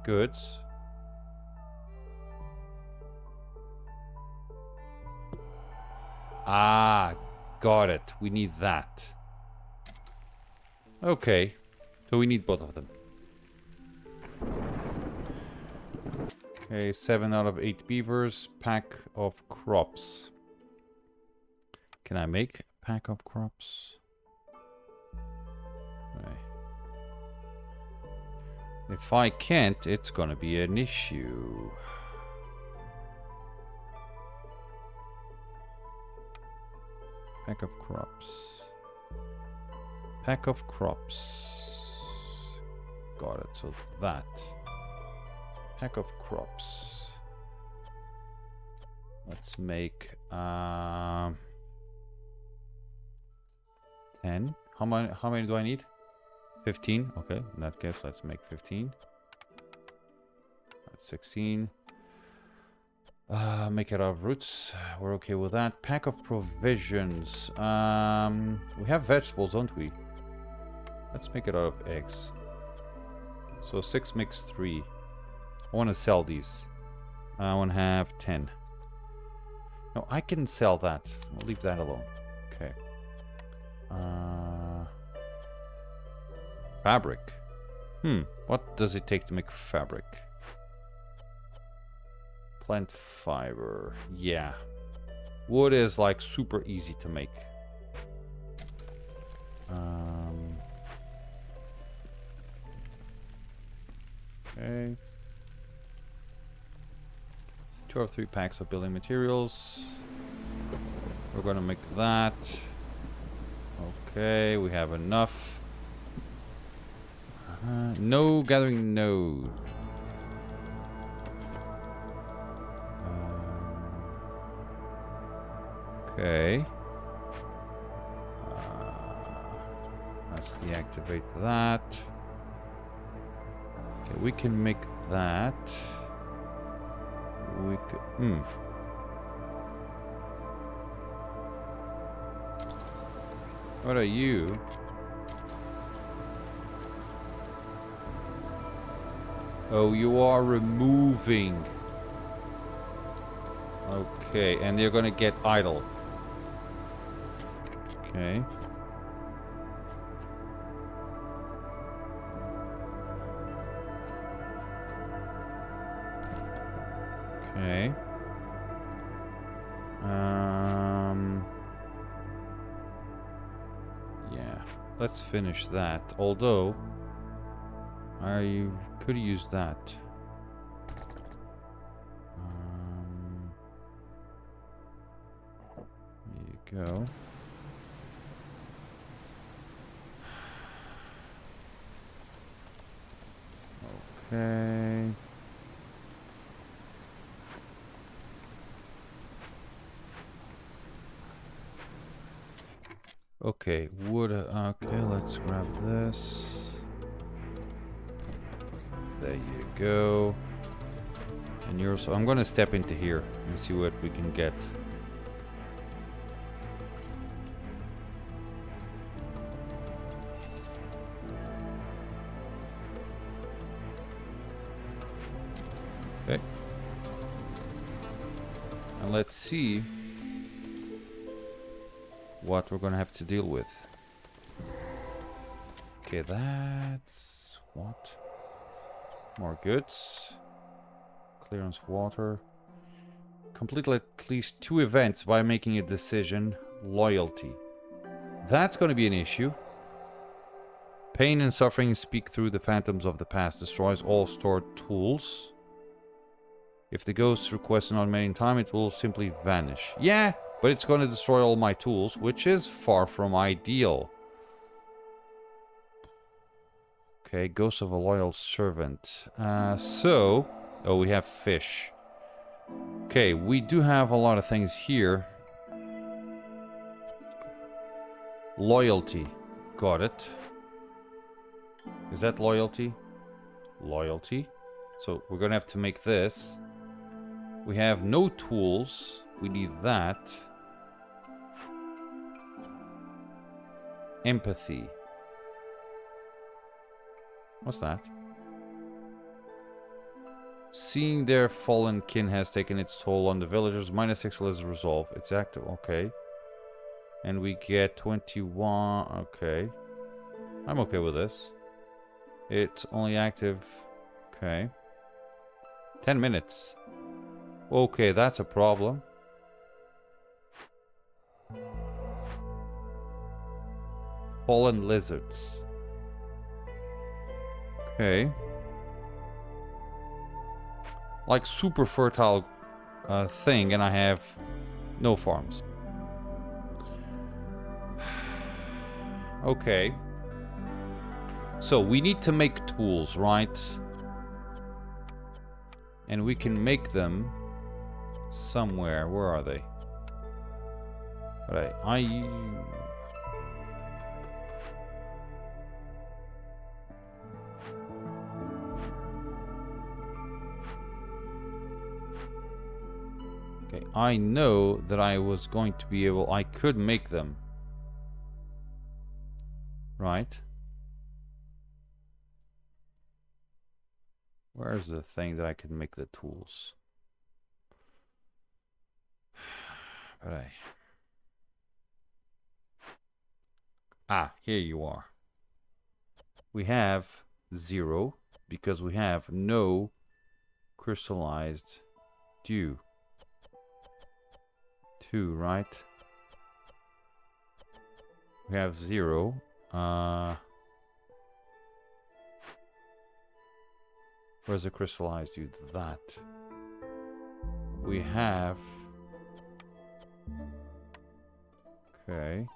Goods. Ah, got it. We need that. Okay. So we need both of them. Okay, 7 out of 8 beavers. Pack of crops. Can I make a pack of crops? Okay. If I can't, it's gonna be an issue. Pack of crops. Pack of crops. Got it. So that. Pack of crops. Let's make 10. How many do I need? 15. Okay, in that case, let's make 15. That's 16. Make it out of roots. We're okay with that. Pack of provisions. We have vegetables, don't we? Let's make it out of eggs. So 6 makes 3. I want to sell these. I want to have 10. No, I can sell that. I'll leave that alone. Okay. Fabric. What does it take to make fabric? Plant fiber. Yeah. Wood is like super easy to make. Okay. 2 or 3 packs of building materials. We're gonna make that. Okay, we have enough. No gathering node. Okay. Let's deactivate that. Okay, we can make that. We could. What are you? Oh, you are removing. Okay, and they're gonna get idle. Okay. Okay. Yeah. Let's finish that. Although I could use that. There you go. Okay. Okay, wood. Okay, let's grab this. There you go. And you're so I'm gonna step into here and see what we can get. Okay. And let's see what we're gonna have to deal with. Okay, that's what? More goods. Clearance water. Complete at least 2 events by making a decision. Loyalty. That's gonna be an issue. Pain and suffering speak through the phantoms of the past. Destroys all stored tools. If the ghost requests an automating time, it will simply vanish. Yeah, but it's going to destroy all my tools, which is far from ideal. Okay, ghost of a loyal servant. Oh, we have fish. Okay, we do have a lot of things here. Loyalty. Got it. Is that loyalty? Loyalty. So we're going to have to make this. We have no tools. We need that. Empathy. What's that? Seeing their fallen kin has taken its toll on the villagers. -6 lizard resolve. It's active. Okay. And we get 21. Okay. I'm okay with this. It's only active. Okay. 10 minutes. Okay, that's a problem. Fallen lizards. Okay. Like super fertile thing, and I have no farms. Okay. So we need to make tools, right? And we can make them somewhere. Where are they? Right. Okay, I know that I was going to be able... I could make them. Right. Where's the thing that I can make the tools? Right. Ah, here you are. We have 0 because we have no crystallized dew. 2, right? We have 0. Where's the crystallized dew? That. We have... Okay.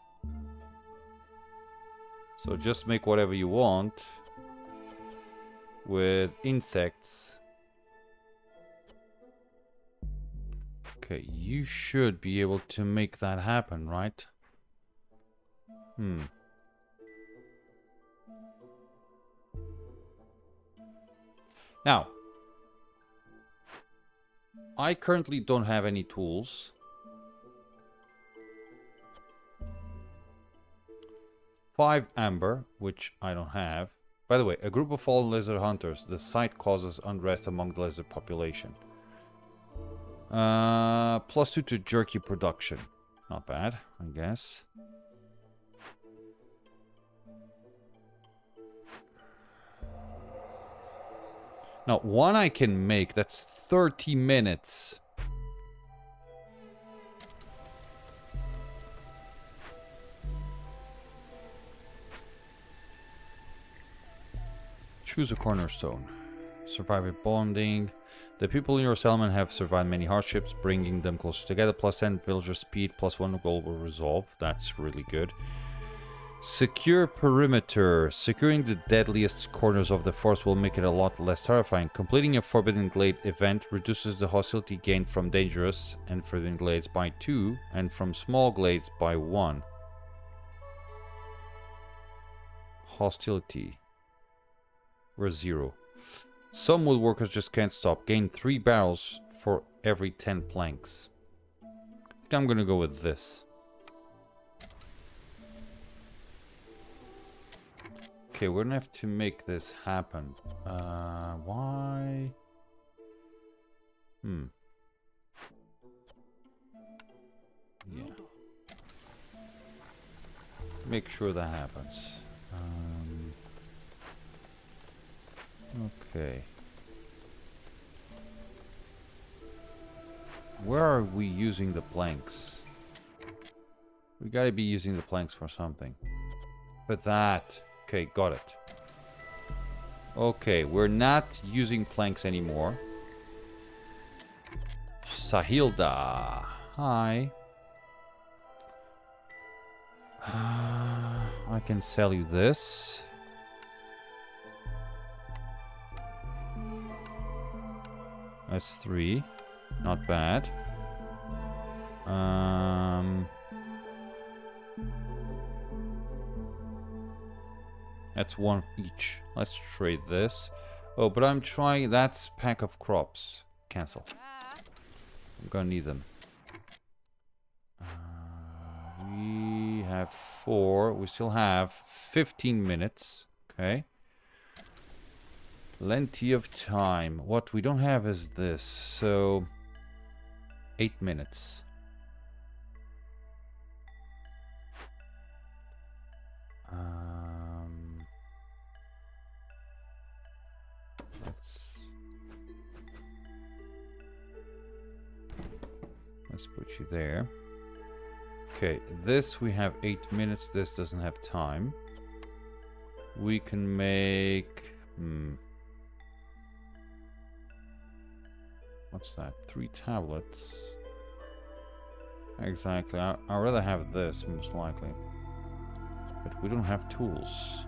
So just make whatever you want with insects. Okay, you should be able to make that happen, right? Now, I currently don't have any tools. 5 amber, which I don't have. By the way, a group of fallen lizard hunters. The sight causes unrest among the lizard population. +2 to jerky production. Not bad, I guess. Now, one I can make. That's 30 minutes. Choose a cornerstone. Survivor bonding. The people in your settlement have survived many hardships, bringing them closer together. +10 villager speed, +1 global resolve. That's really good. Secure perimeter. Securing the deadliest corners of the forest will make it a lot less terrifying. Completing a Forbidden Glade event reduces the hostility gained from dangerous and forbidden glades by 2, and from small glades by 1. Hostility. We're 0. Some woodworkers just can't stop. Gain 3 barrels for every 10 planks. I think I'm gonna go with this. Okay, we're gonna have to make this happen. Why? Yeah. Make sure that happens. Okay. Where are we using the planks? We gotta be using the planks for something. But that... Okay, got it. Okay, we're not using planks anymore. Sahilda. Hi. I can sell you this. That's 3. Not bad. That's 1 each. Let's trade this. Oh, but I'm trying... That's pack of crops. Cancel. I'm gonna need them. We have 4. We still have 15 minutes. Okay. Plenty of time. What we don't have is this. So 8 minutes. Let's put you there. Okay, this we have 8 minutes. This doesn't have time. We can make... What's that? 3 tablets. Exactly. I'd rather have this, most likely. But we don't have tools.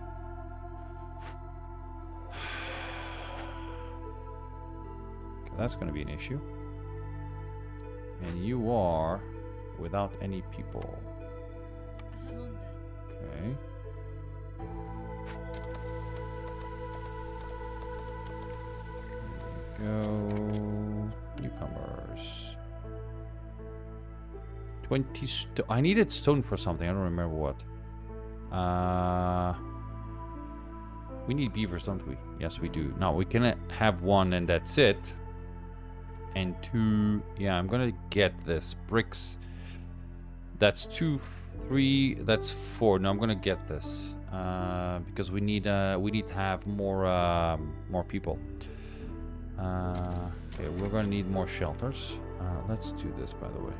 Okay, that's going to be an issue. And you are without any people. Okay. There we go. Newcomers. 20 stone. I needed stone for something. I don't remember what. We need beavers, don't we? Yes, we do. Now we can have 1 and that's it. And 2. Yeah, I'm gonna get this. Bricks. That's 2, 3. That's 4. No, I'm gonna get this. Because we need to have more people. Okay, we're gonna need more shelters. Let's do this, by the way.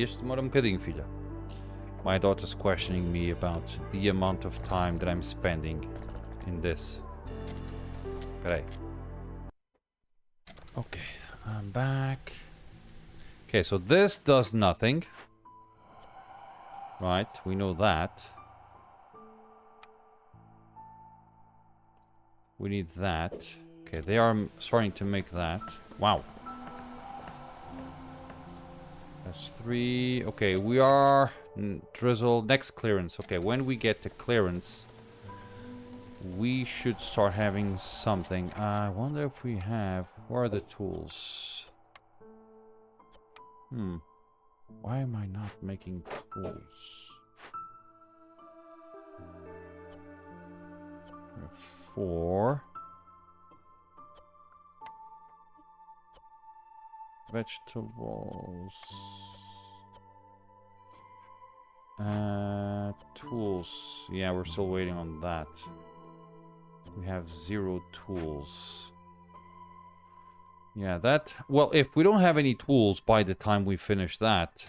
Just more bocadinho, filha. My daughter's questioning me about the amount of time that I'm spending in this. Peraí. Okay, I'm back. Okay, so this does nothing. Right, we know that. We need that. Okay, they are starting to make that. Wow. That's 3. Okay, we are... drizzle. Next clearance. Okay, when we get to clearance, we should start having something. I wonder if we have... Where are the tools? Why am I not making tools? 4. Vegetables. Tools. Yeah, we're still waiting on that. We have 0 tools. Yeah, that... Well, if we don't have any tools by the time we finish that,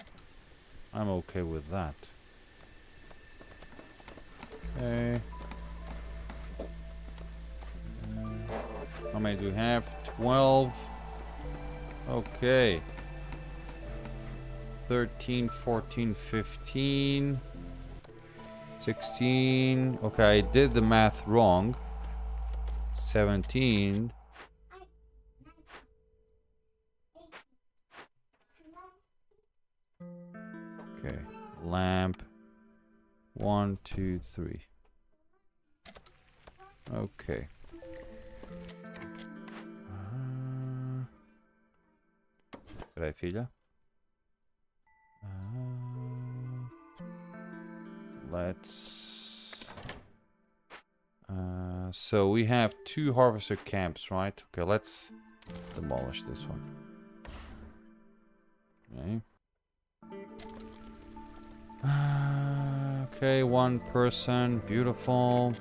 I'm okay with that. Okay. How many do we have? 12. Okay. 13, 14, 15, 16. Okay, I did the math wrong. 17. Okay, lamp. 1, 2, 3. Okay. Peraí, filha. Let's... so we have 2 harvester camps, right? Okay, let's demolish this one. Okay. Okay, 1 person. Beautiful.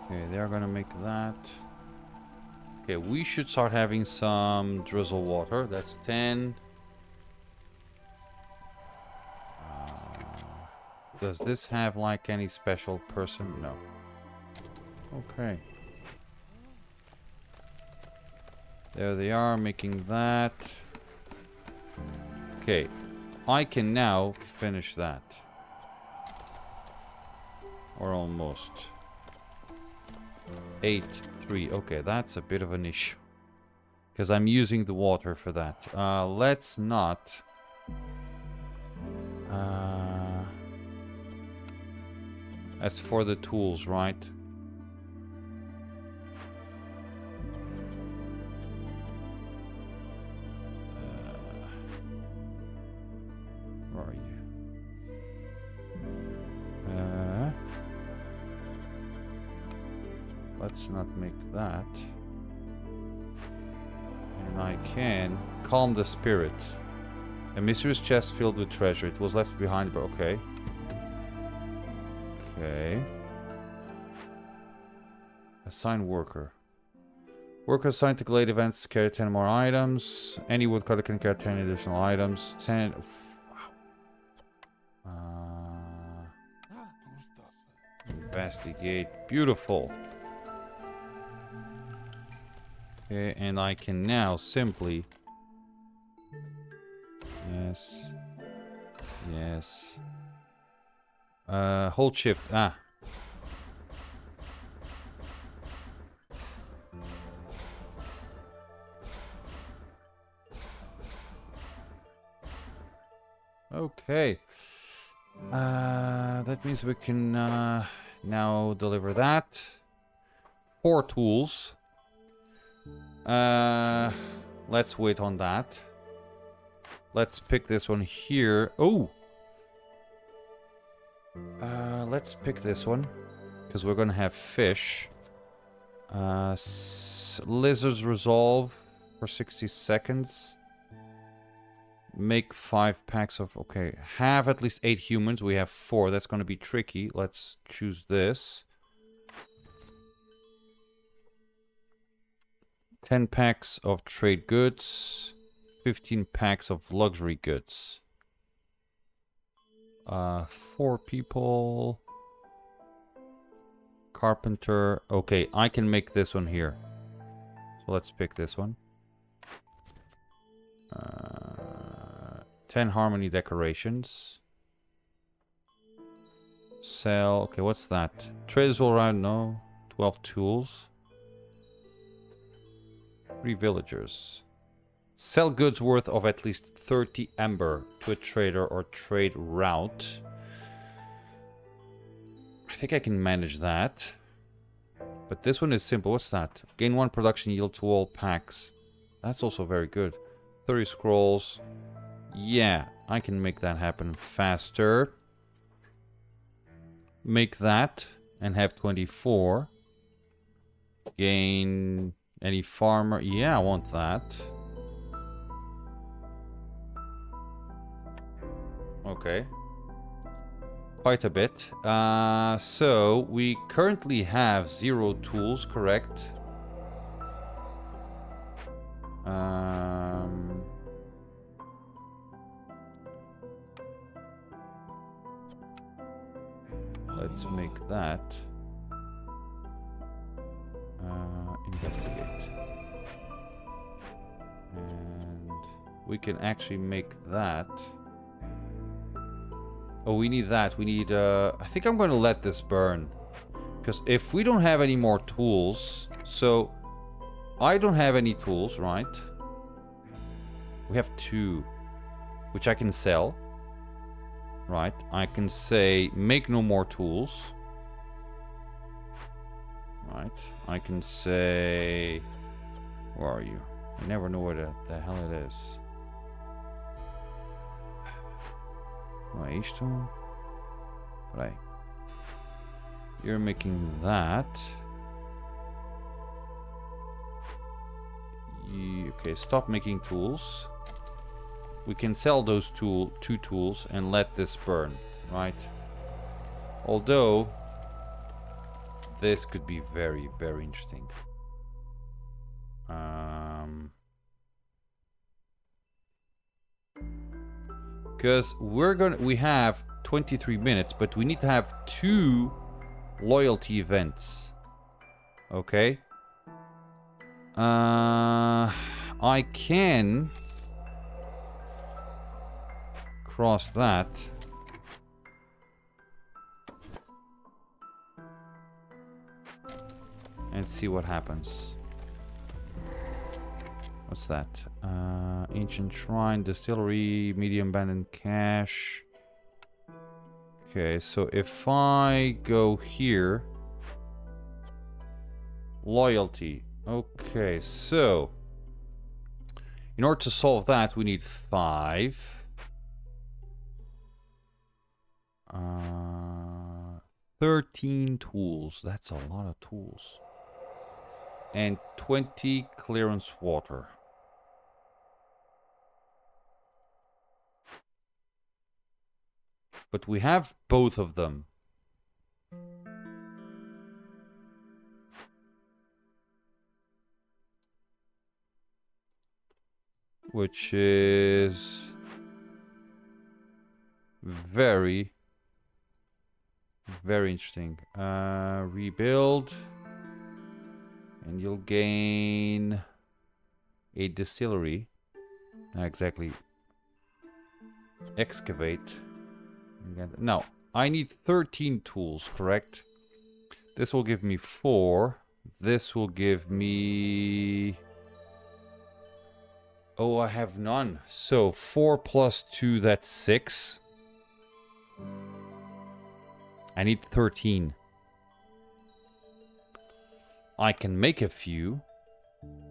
Okay, they're gonna make that. Okay, we should start having some drizzle water. That's 10. Does this have like any special person? No. Okay. There they are, making that. Okay. I can now finish that. Or almost. 8, 3. Okay, that's a bit of an issue. Because I'm using the water for that. Let's not... As for the tools, right? Where are you? let's not make that. And I can calm the spirit. A mysterious chest filled with treasure. It was left behind, but okay. Okay. Assign worker. Worker assigned to Glade events carry 10 more items. Any woodcutter can carry 10 additional items. 10. Wow. Investigate. Beautiful. Okay, and I can now simply... Yes. Yes. Hold shift. Ah. Okay. That means we can now deliver that. 4 tools. Let's wait on that. Let's pick this one here. Oh! Let's pick this one. Because we're gonna have fish. Lizards resolve for 60 seconds. Make 5 packs of... Okay, have at least 8 humans. We have 4. That's gonna be tricky. Let's choose this. 10 packs of trade goods. 15 packs of luxury goods. 4 people. Carpenter. Okay, I can make this one here. So let's pick this one. 10 harmony decorations. Sell. Okay, what's that? Traders all around. No. 12 tools. 3 villagers. Sell goods worth of at least 30 amber to a trader or trade route. I think I can manage that. But this one is simple. What's that? Gain 1 production yield to all packs. That's also very good. 30 scrolls. Yeah, I can make that happen faster. Make that and have 24. Gain any farmer. Yeah, I want that. Okay. Quite a bit. So we currently have 0 tools, correct? Let's make that. Investigate. And we can actually make that. Oh, we need that. We need, I think I'm going to let this burn. Because if we don't have any more tools... So, I don't have any tools, right? We have 2. Which I can sell. Right? I can say, make no more tools. Right? I can say... Where are you? I never know where the hell it is. Não é isto? Peraí. You're making that. Okay, stop making tools. We can sell those 2 tools and let this burn, right? Although, this could be very, very interesting. Because we have 23 minutes, but we need to have 2 loyalty events. Okay. I can cross that. And see what happens. What's that? Ancient Shrine, Distillery, Medium Abandoned Cache. Okay, so if I go here... Loyalty. Okay, so... In order to solve that, we need 5. 13 tools. That's a lot of tools. and 20 clearance water. But we have both of them. Which is very, very interesting. Rebuild. And you'll gain a distillery. Not exactly. Excavate. No, I need 13 tools, correct? This will give me 4. This will give me... Oh, I have none. So 4 plus 2, that's 6. I need 13. I can make a few.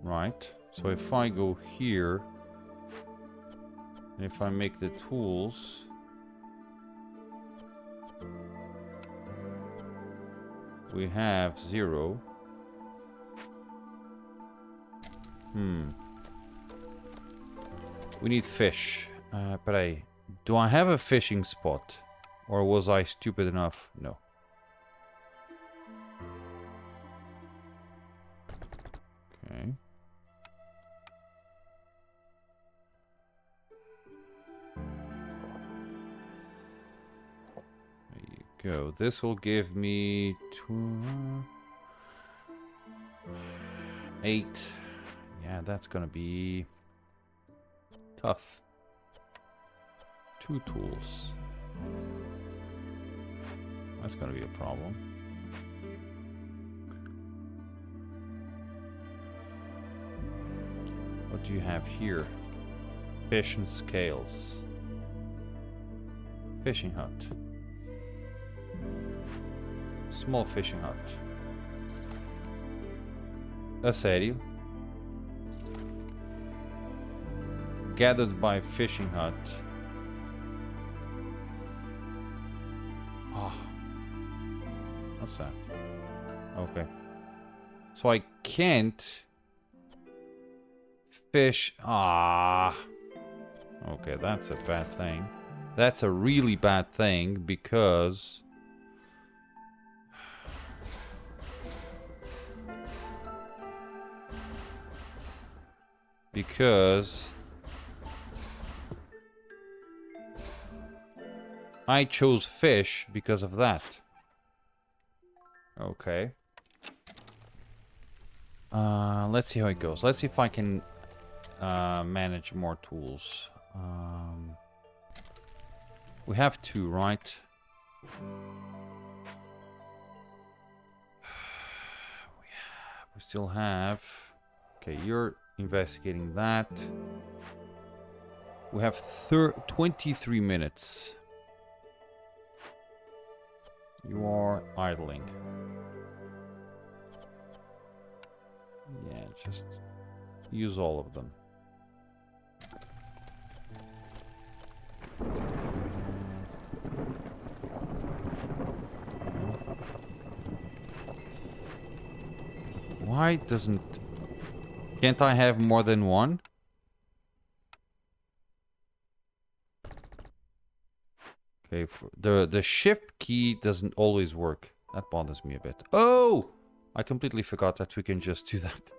Right. So if I go here, if I make the tools, we have 0. We need fish. But do I have a fishing spot? Or was I stupid enough? No. Okay. There you go. This will give me 8. Yeah, that's gonna be tough. 2 tools. That's gonna be a problem. What do you have here? Fish and scales. Fishing hut. Small fishing hut. A sério? Gathered by fishing hut. Oh. What's that? Okay. So I can't fish. Ah. Okay, that's a bad thing. That's a really bad thing because I chose fish because of that. Okay. Let's see how it goes. Let's see if I can manage more tools. We have 2, right? We still have... Okay, you're investigating that. We have 23 minutes. You are idling. Yeah, just use all of them. Why doesn't... Can't I have more than one? Okay, the shift key doesn't always work. That bothers me a bit. Oh! I completely forgot that we can just do that.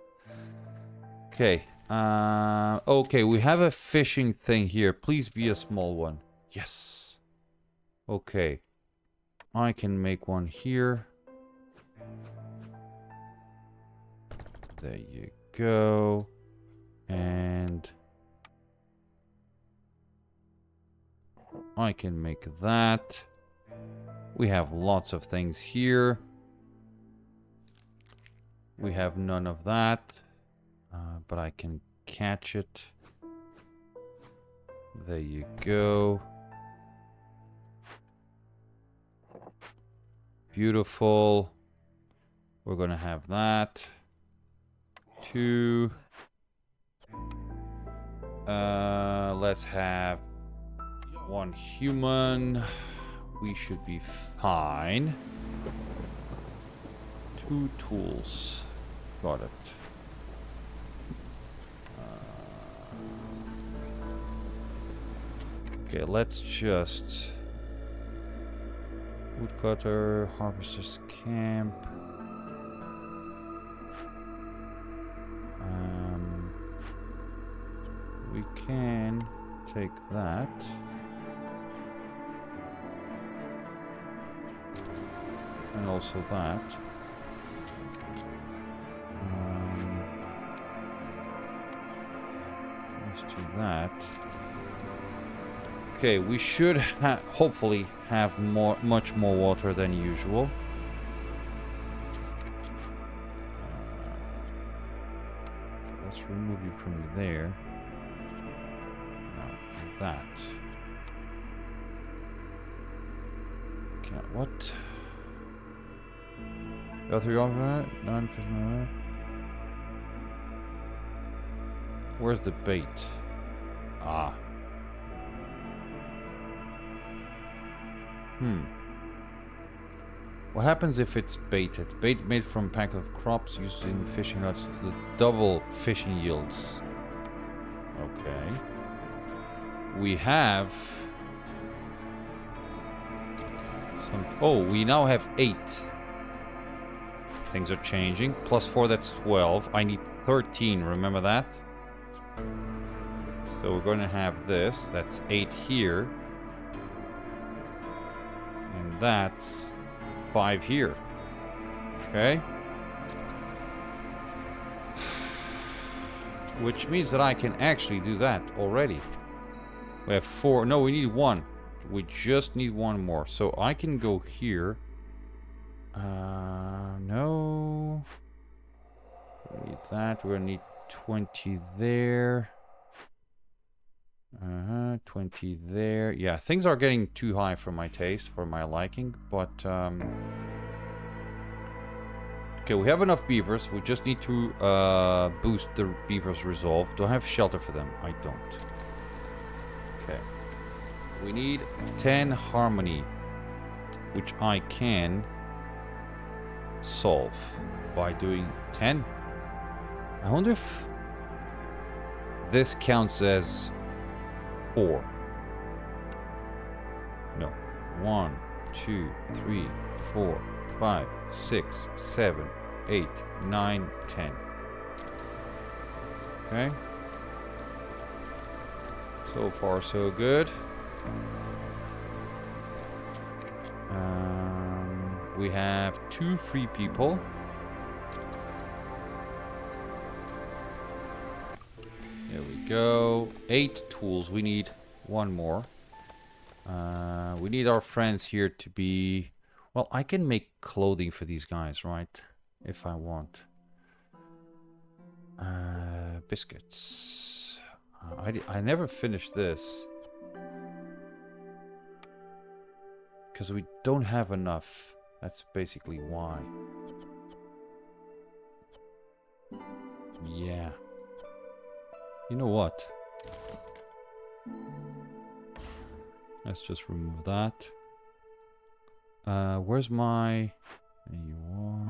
Okay. Okay, we have a fishing thing here. Please be a small one. Yes. Okay. I can make one here. There you go. And I can make that. We have lots of things here. We have none of that. But I can catch it. There you go. Beautiful. We're gonna have that. 2. Let's have 1 human. We should be fine. 2 tools. Got it. Okay, let's just... Woodcutter, Harvester's Camp. We can take that. And also that. Let's do that. Okay, we should hopefully have much more water than usual. Let's remove you from there. Now, that. Okay, what? Go through all of that? Non-fishing. Where's the bait? Ah. What happens if it's baited? Bait made from pack of crops used in fishing rods to double fishing yields. Okay. We have some... Oh, we now have 8. Things are changing. +4, that's 12. I need 13, remember that? So we're going to have this. That's 8 here. And that's 5 here. Okay. Which means that I can actually do that already. We have 4. No, we need 1. We just need 1 more. So I can go here. No. We need that. We're gonna need 20 there. 20 there. Yeah, things are getting too high for my taste, for my liking, but okay, we have enough beavers. We just need to boost the beavers' resolve. Do I have shelter for them? I don't. Okay. We need 10 harmony, which I can solve by doing 10. I wonder if this counts as 4. No. 1, 2, 3, 4, 5, 6, 7, 8, 9, 10. Okay. So far, so good. We have 2 free people. There we go. 8 tools. We need 1 more. We need our friends here to be... Well, I can make clothing for these guys, right? If I want. Biscuits. I never finished this. Because we don't have enough. That's basically why. Yeah. You know what? Let's just remove that. Where's my... There you are.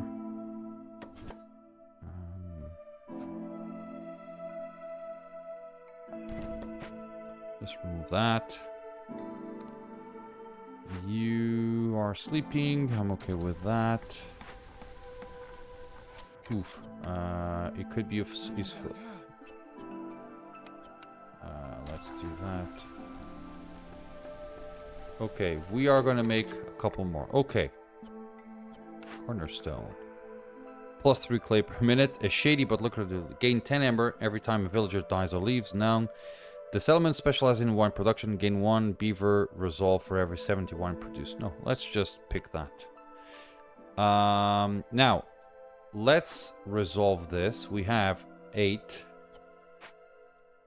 Just remove that. You are sleeping. I'm okay with that. Oof. It could be useful. Let's do that. Okay, we are going to make a couple more. Okay. Cornerstone. +3 clay per minute. A shady but lucrative. Gain 10 ember every time a villager dies or leaves. Now, the settlement specializes in wine production. Gain 1 beaver resolve for every 70 wine produced. No, let's just pick that. Now, let's resolve this. We have 8.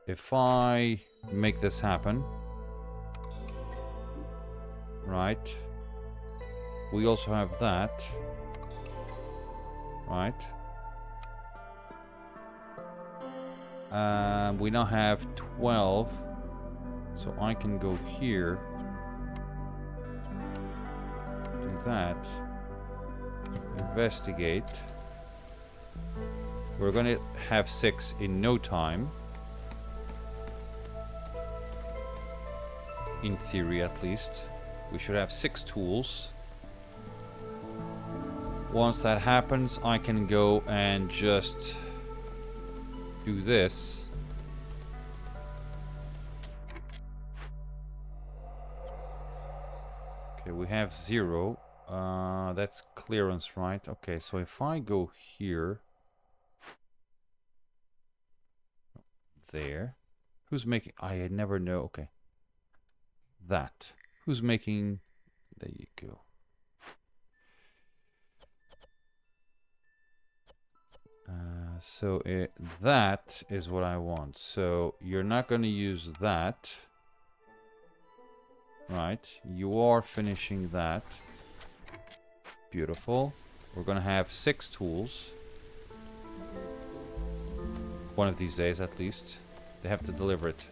If I make this happen, right? We also have that, right? We now have 12, so I can go here, do that, investigate, We're gonna have 6 in no time. In theory, at least. We should have 6 tools. Once that happens, I can go and just do this. Okay, we have 0. That's clearance, right? Okay, so if I go here... There. Who's making... I never know. Okay. That. Who's making... There you go. So that is what I want. So you're not going to use that. Right. You are finishing that. Beautiful. We're going to have 6 tools. One of these days, at least. They have to deliver it.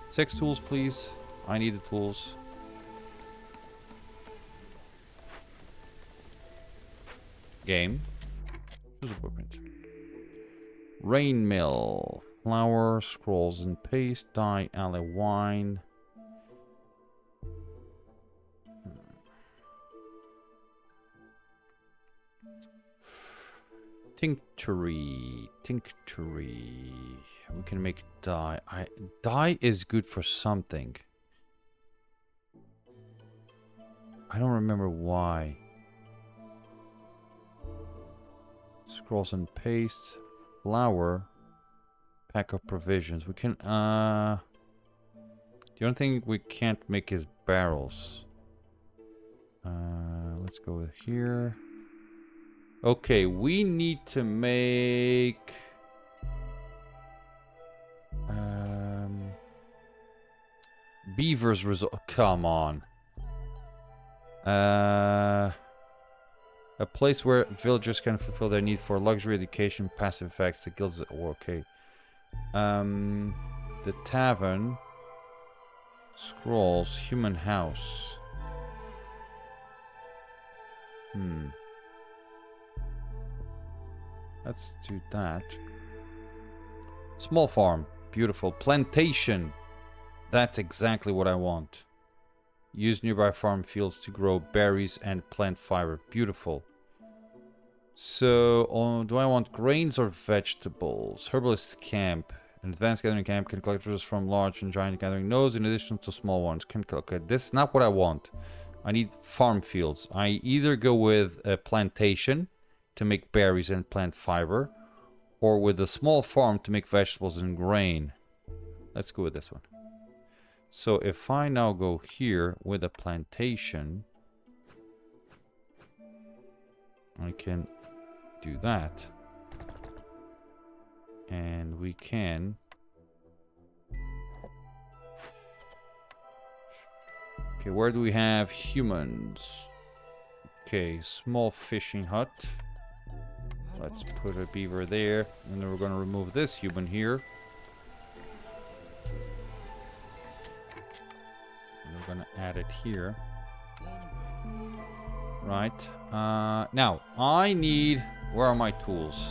6 tools, please. I need the tools. Game. Choose a blueprint. Rain mill. Flour, scrolls and paste, dye, alley wine. Tinctury. We can make dye. Dye is good for something. I don't remember why. Scrolls and paste. Flour. Pack of provisions. We can, the only thing we can't make is barrels. Let's go with here. Okay, we need to make... Beavers resort. Come on. A place where villagers can fulfill their need for luxury, education, passive effects. The guilds... Oh, okay. The tavern. Scrolls. Human house. Let's do that. Small farm. Beautiful. Plantation. That's exactly what I want. Use nearby farm fields to grow berries and plant fiber. Beautiful. So, do I want grains or vegetables? Herbalist camp. An advanced gathering camp can collect resources from large and giant gathering nodes in addition to small ones. Okay, this is not what I want. I need farm fields. I either go with a plantation to make berries and plant fiber, or with a small farm to make vegetables and grain. Let's go with this one. So if I now go here with a plantation, I can do that. And we can... Okay, where do we have humans? Okay, small fishing hut. Let's put a beaver there. And then we're going to remove this human here. And we're going to add it here. Right. Now, I need... Where are my tools?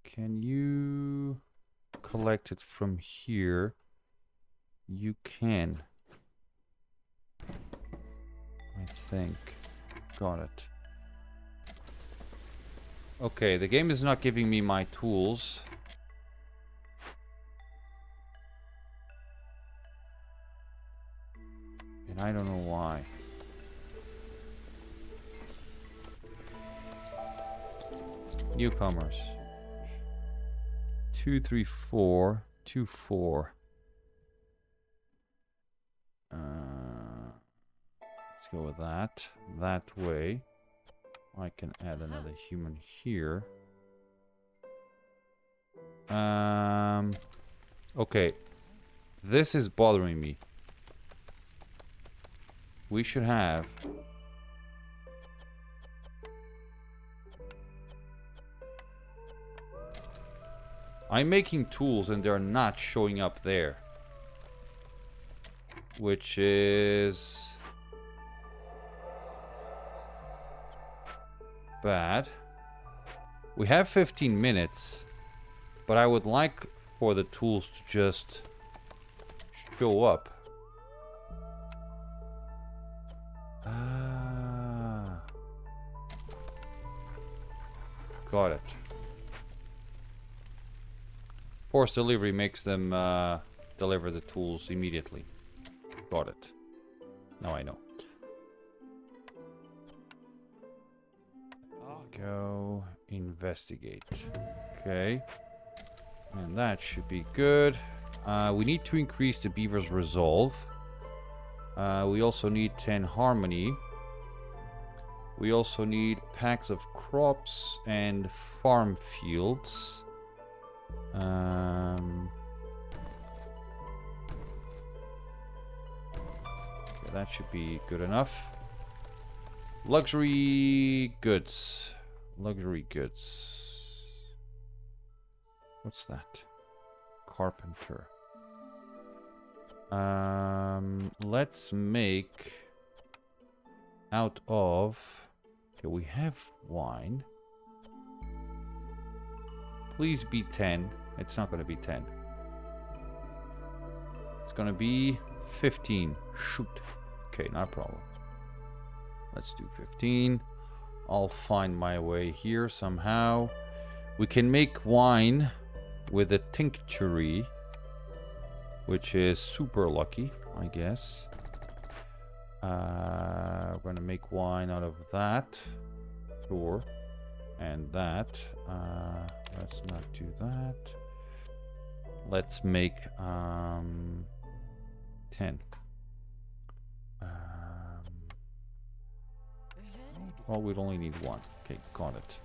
Can you collect it from here? You can. I think. Got it. Okay, the game is not giving me my tools. And I don't know why. Newcomers. 2, 3, 4. 2, 4. Let's go with that. That way. I can add another human here. Okay. This is bothering me. we should have... I'm making tools and they're not showing up there. Which is... bad. We have 15 minutes. But I would like for the tools to just show up. Ah. Got it. Forced delivery makes them deliver the tools immediately. Got it. Now I know. Go investigate. Okay. And that should be good. We need to increase the beaver's resolve. We also need 10 harmony. We also need packs of crops and farm fields. Okay, that should be good enough. Luxury goods. Luxury goods. What's that? Carpenter. Let's make out of... Okay, we have wine. Please be 10. It's not going to be 10. It's going to be 15. Shoot. Okay, not a problem. Let's do 15. I'll find my way here somehow. We can make wine with a tincture, which is super lucky, I guess. We're going to make wine out of that. Sure. And that. Let's not do that. Let's make 10. Well, we'd only need 1. Okay, got it.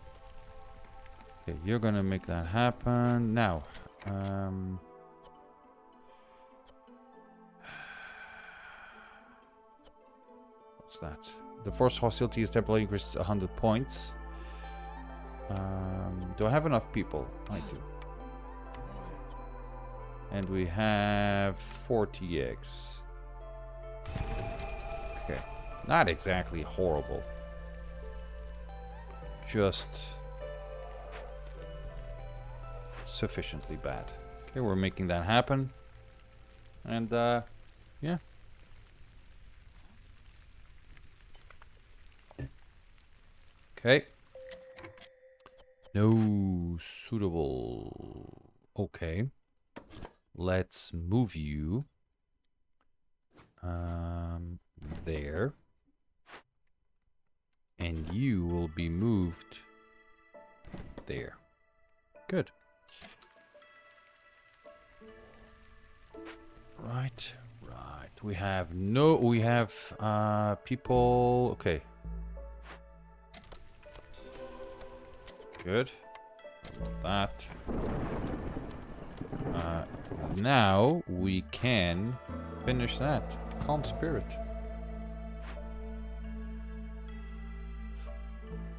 Okay, you're gonna make that happen. Now, what's that? The force hostility is temporarily increased 100 points. Do I have enough people? I do. And we have 40 eggs. Okay, not exactly horrible. Just sufficiently bad. Okay, we're making that happen. And, yeah. Okay. No suitable. Okay. Let's move you. There. And you will be moved there. Good. Right. We have people. Okay. Good. That. Now we can finish that. Calm spirit.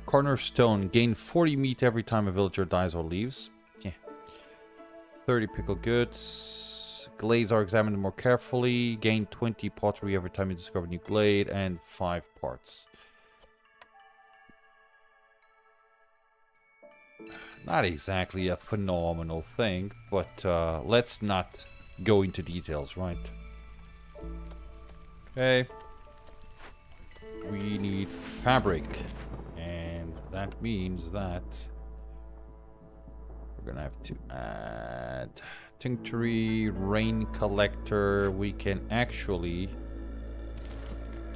Cornerstone. Gain 40 meat every time a villager dies or leaves. Yeah. 30 pickled goods. Glades are examined more carefully. Gain 20 pottery every time you discover a new glade. And 5 parts. Not exactly a phenomenal thing, but let's not go into details, right? Okay. We need fabric. And that means that we're gonna have to add tincture, rain collector. We can actually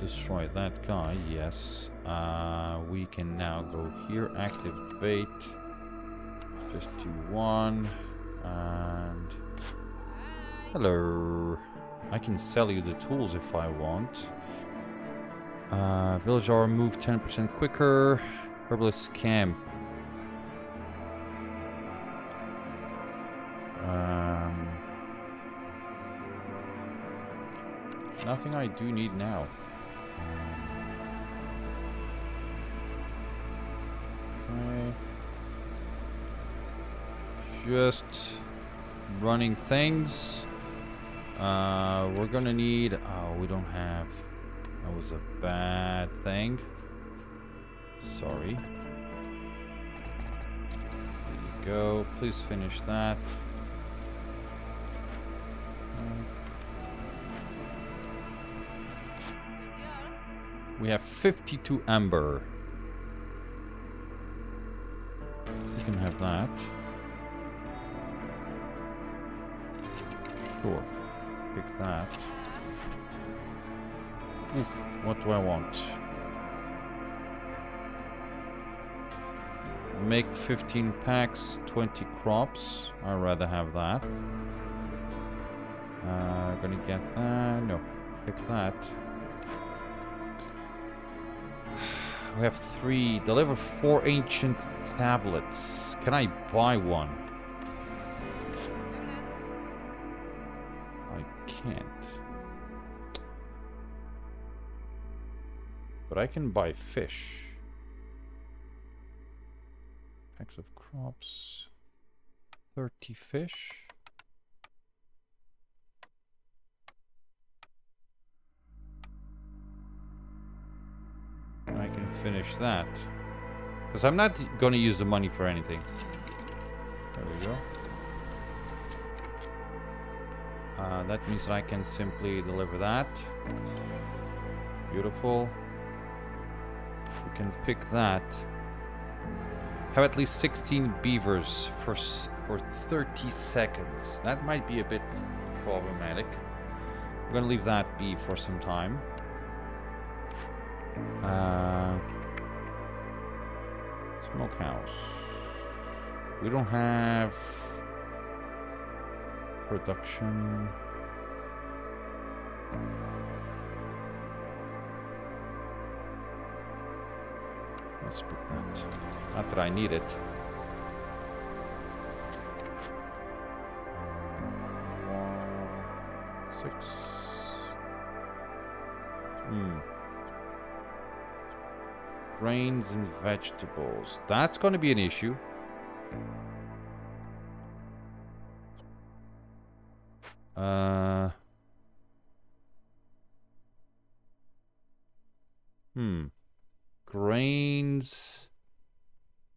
destroy that guy, yes. We can now go here, activate. Just do 1. And hello. I can sell you the tools if I want. Villager move 10% quicker. Herbalist camp. Nothing I do need now. Okay. Just running things. We're gonna need... Oh, we don't have... That was a bad thing. Sorry. There you go. Please finish that. We have 52 amber. You can have that. Sure. Pick that. Oof, what do I want? Make 15 packs, 20 crops. I'd rather have that. Gonna get that. No, pick that. We have 3. Deliver 4 ancient tablets. Can I buy one? I can't. But I can buy fish. Packs of crops. 30 fish. I can finish that. Because I'm not going to use the money for anything. There we go. That means that I can simply deliver that. Beautiful. We can pick that. Have at least 16 beavers for 30 seconds. That might be a bit problematic. I'm going to leave that be for some time. Smokehouse. We don't have production. Let's pick that. Not that I need it. Six. Grains and vegetables. That's going to be an issue. Grains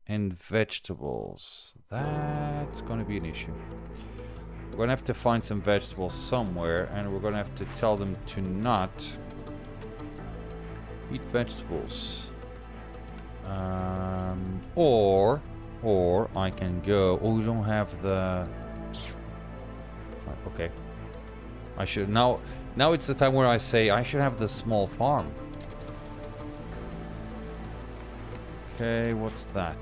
and vegetables. That's going to be an issue. We're going to have to find some vegetables somewhere, and we're going to have to tell them to not eat vegetables. Or I can go... Oh, we don't have the... Okay. I should... Now it's the time where I say I should have the small farm. Okay, what's that?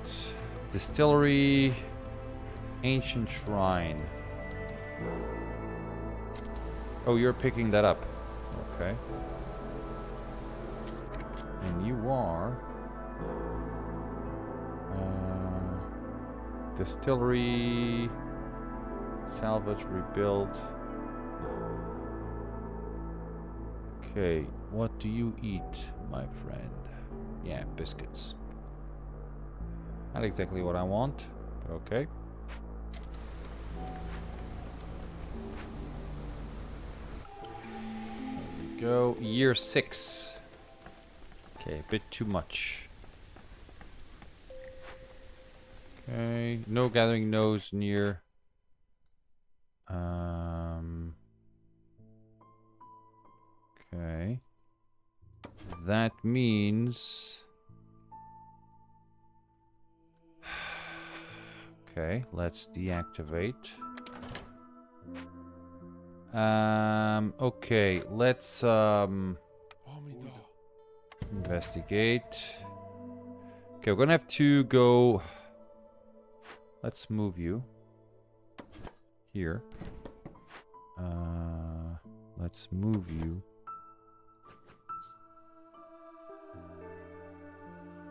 Distillery... Ancient shrine. Oh, you're picking that up. Okay. And you are... distillery... Salvage, rebuild... Okay, what do you eat, my friend? Yeah, biscuits. Not exactly what I want, but okay. There we go. Year 6. Okay, a bit too much. Okay, no gathering nose near. Okay. That means... Okay, let's deactivate. Okay, let's investigate. Okay, we're gonna have to go... Let's move you here. Let's move you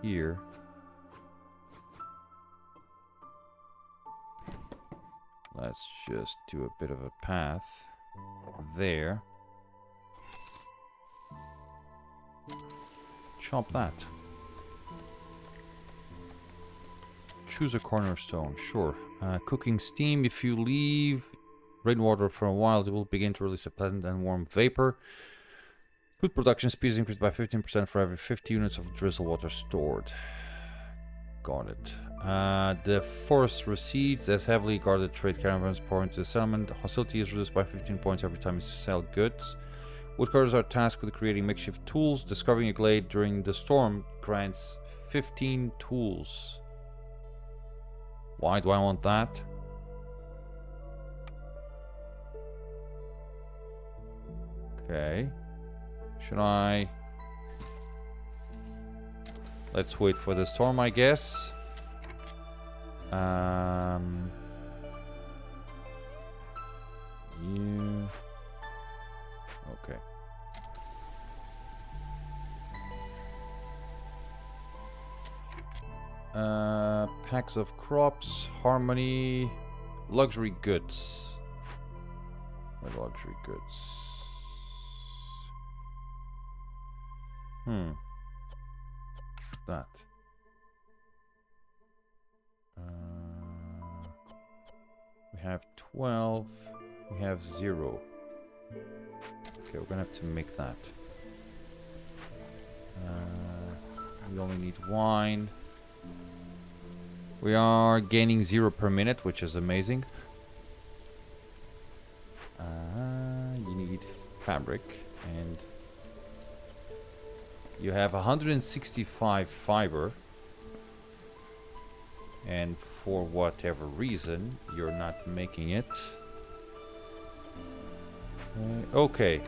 here. Let's just do a bit of a path there. chop that. Choose a cornerstone. Sure. Cooking steam. If you leave rainwater for a while, it will begin to release a pleasant and warm vapor. Food production speed is increased by 15% for every 50 units of drizzle water stored. Got it. The forest recedes as heavily guarded trade caravans pour into the settlement. Hostility is reduced by 15 points every time you sell goods. Woodcutters are tasked with creating makeshift tools. Discovering a glade during the storm grants 15 tools. Why do I want that? Okay. Should I... Let's wait for the storm, I guess. You... Okay. Packs of crops, harmony, luxury goods. What luxury goods? That. We have 12. We have 0. Okay, we're gonna have to make that. We only need wine. We are gaining 0 per minute, which is amazing. You need fabric, and you have 165 fiber, and for whatever reason you're not making it. Okay,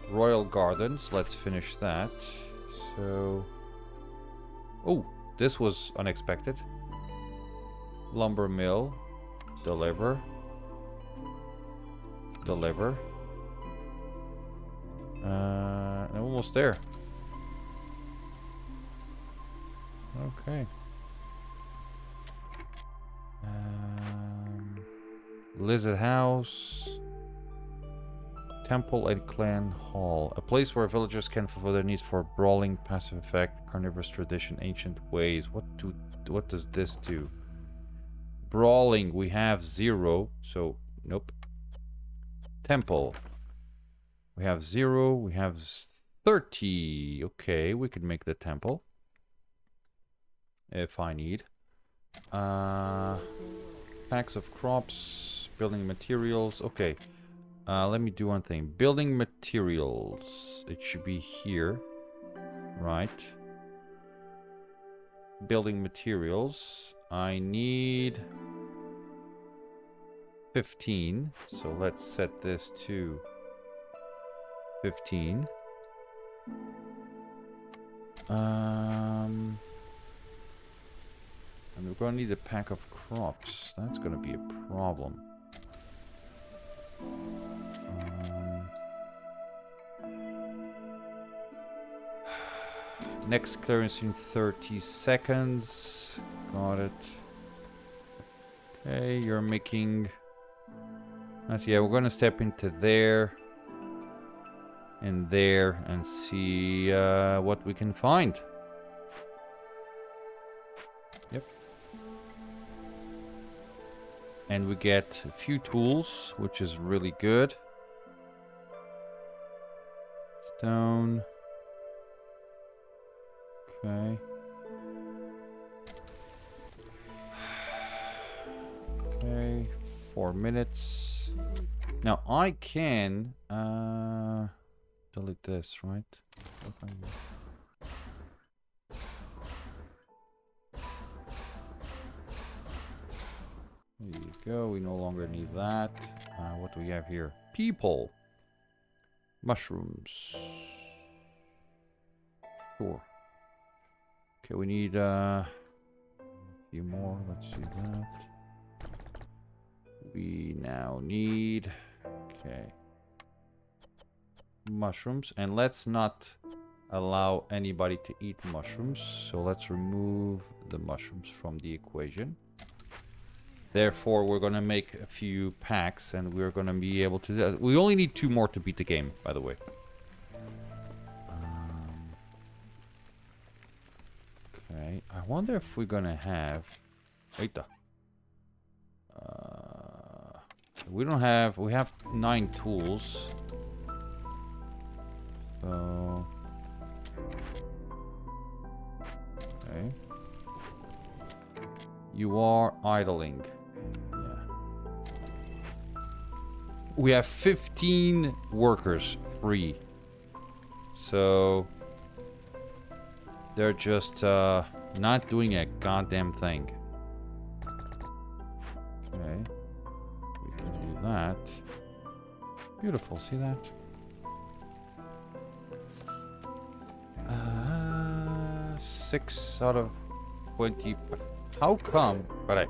Royal Gardens, let's finish that. So, oh, this was unexpected. Lumber mill, deliver. Almost there. Okay. Lizard House, Temple and Clan Hall, a place where villagers can fulfill their needs for brawling, passive effect, carnivorous tradition, ancient ways. What does this do? Brawling, we have 0, so nope. Temple, we have 0, we have 30. Okay, we could make the temple if I need. Packs of crops, building materials. Okay, let me do one thing. Building materials, it should be here, right? Building materials, I need 15, so let's set this to 15. And we're going to need a pack of crops. That's going to be a problem. Next clearance in 30 seconds. Got it. Okay, you're making... Yeah, we're going to step into there and there and see what we can find. Yep. And we get a few tools, which is really good. Stone. Okay. Okay, 4 minutes. Now I can delete this, right? There you go, we no longer need that. What do we have here? People. Mushrooms. Sure. Okay, we need a few more. Let's see that. We now need, okay, mushrooms, and let's not allow anybody to eat mushrooms, so let's remove the mushrooms from the equation. Therefore, we're going to make a few packs, and we're going to be able to do that. We only need 2 more to beat the game, by the way. Okay, I wonder if we're gonna have... Wait the... we don't have... We have 9 tools. So... Okay. You are idling. Yeah. We have 15 workers free. So... They're just not doing a goddamn thing. Okay. We can do that. Beautiful, see that? 6 out of 20. How come? But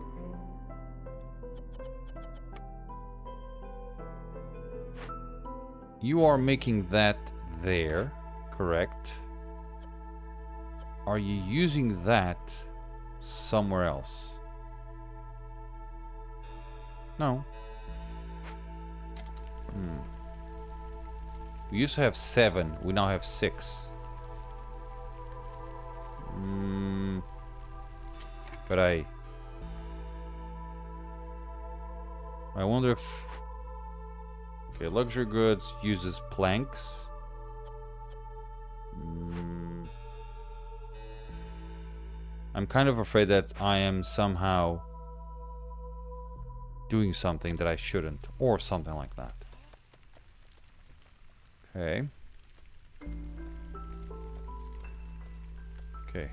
you are making that there, correct? Are you using that somewhere else? No. We used to have 7. We now have 6. But I wonder if... Okay, luxury goods uses planks. I'm kind of afraid that I am somehow doing something that I shouldn't, or something like that. Okay. Okay.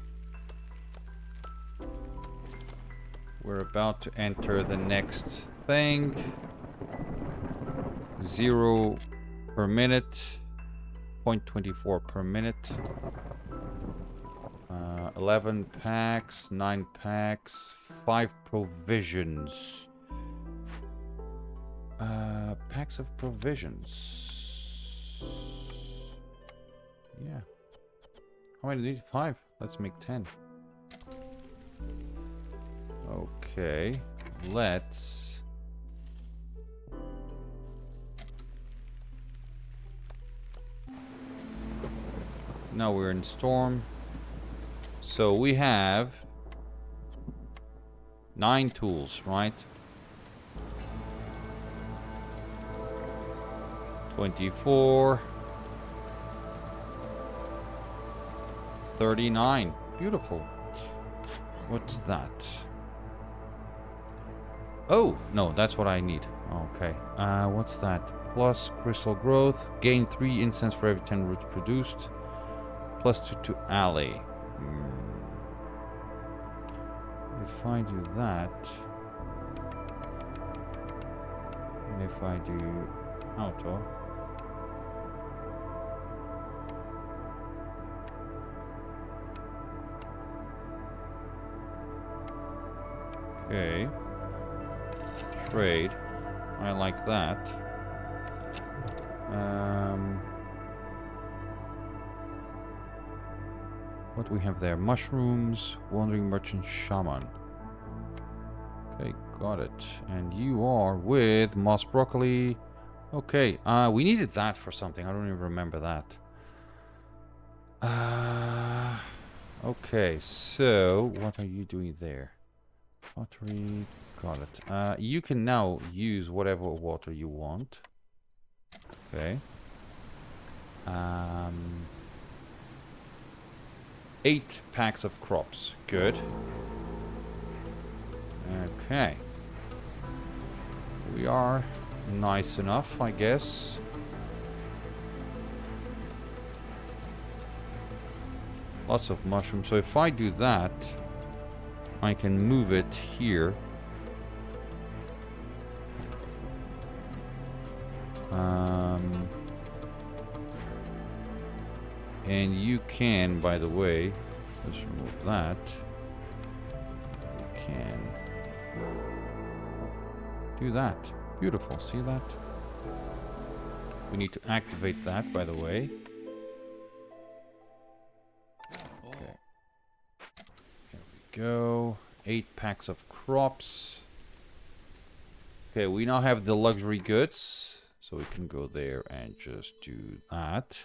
We're about to enter the next thing. 0 per minute. 0.24 per minute. 11 packs, 9 packs, 5 provisions. Packs of provisions. Yeah. How many do you need? 5. Let's make 10. Okay. Let's... Now we're in storm. So we have 9 tools, right? 24. 39. Beautiful. What's that? Oh, no, that's what I need. Okay. What's that? Plus crystal growth. Gain 3 incense for every 10 roots produced. Plus 2 to alley. If I do that... And if I do auto... Okay. Trade. I like that. What do we have there? Mushrooms, wandering merchant, shaman. Okay, got it. And you are with moss broccoli. Okay, we needed that for something. I don't even remember that. Okay, so what are you doing there? Pottery, got it. You can now use whatever water you want. Okay. 8 packs of crops. Good. Okay. We are nice enough, I guess. Lots of mushrooms. So if I do that, I can move it here. And you can, by the way, let's remove that. You can do that. Beautiful, see that? We need to activate that, by the way. Okay. Here we go. 8 packs of crops. Okay, we now have the luxury goods. So we can go there and just do that.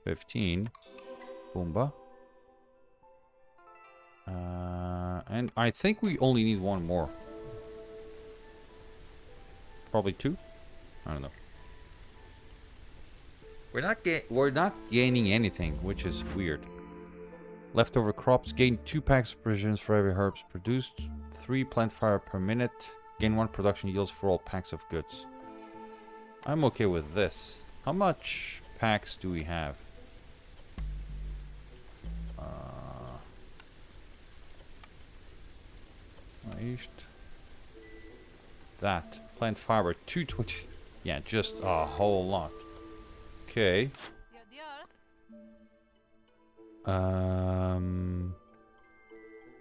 15. Boomba. And I think we only need one more. Probably two? I don't know. We're not gaining anything, which is weird. Leftover crops gain 2 packs of provisions for every herbs produced, 3 plant fire per minute, gain 1 production yields for all packs of goods. I'm okay with this. How much packs do we have? That plant fiber 220. Yeah, just a whole lot. Okay.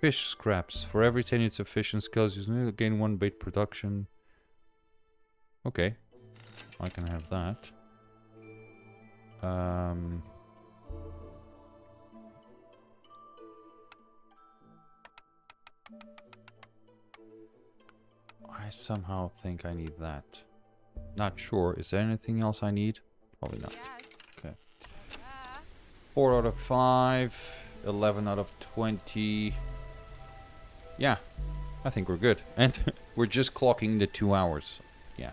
Fish scraps. For every 10 units of fish and scales used, you gain 1 bait production. Okay. I can have that. I somehow think I need that. Not sure. Is there anything else I need? Probably not. Okay. 4 out of 5. 11 out of 20. Yeah. I think we're good. And we're just clocking the 2 hours. Yeah.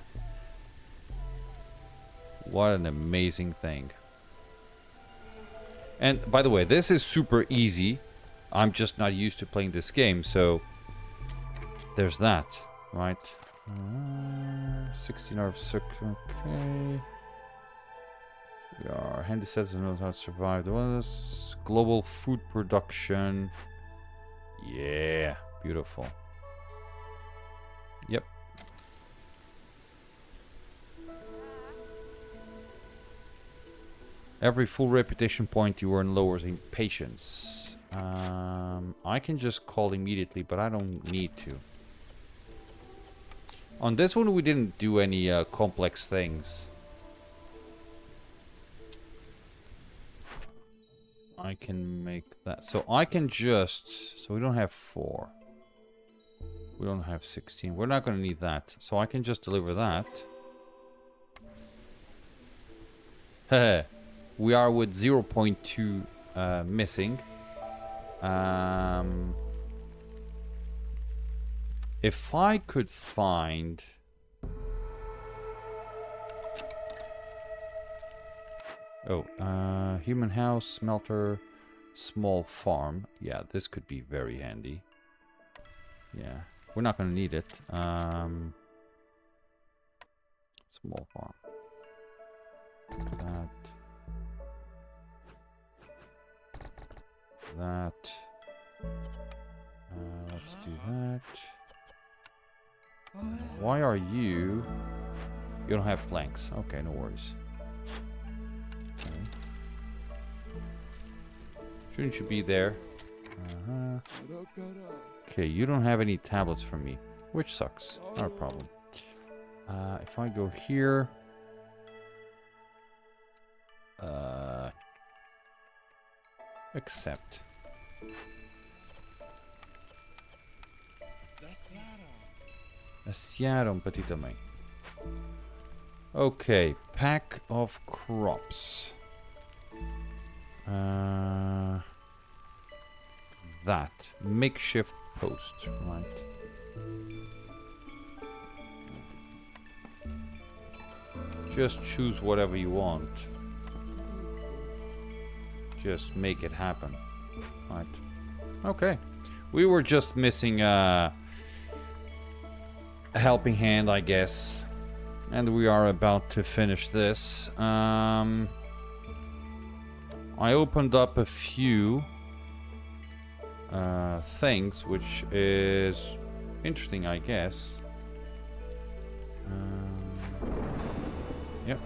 What an amazing thing. And by the way, this is super easy. I'm just not used to playing this game, so there's that, right? 16 out of 6, okay. We are handy sets and knows how to survive. The others, global food production. Yeah, beautiful. Yep. Every full reputation point you earn lowers in patience. I can just call immediately, but I don't need to. On this one, we didn't do any complex things. I can make that. So I can just... So we don't have 4. We don't have 16. We're not going to need that. So I can just deliver that. Heh. We are with 0.2 missing. If I could find... Oh, human house, smelter, small farm. Yeah, this could be very handy. Yeah, we're not going to need it. Small farm. That. That. Let's do that. Why are you... You don't have planks. Okay, no worries. Okay. Shouldn't you be there? Okay, you don't have any tablets for me, which sucks. Not a problem. If I go here... accept. Asiaron petito mãe. Okay, pack of crops. That makeshift post, right? Just choose whatever you want. Just make it happen, right? Okay, we were just missing a helping hand, I guess, and we are about to finish this. I opened up a few things, which is interesting, I guess. Yep.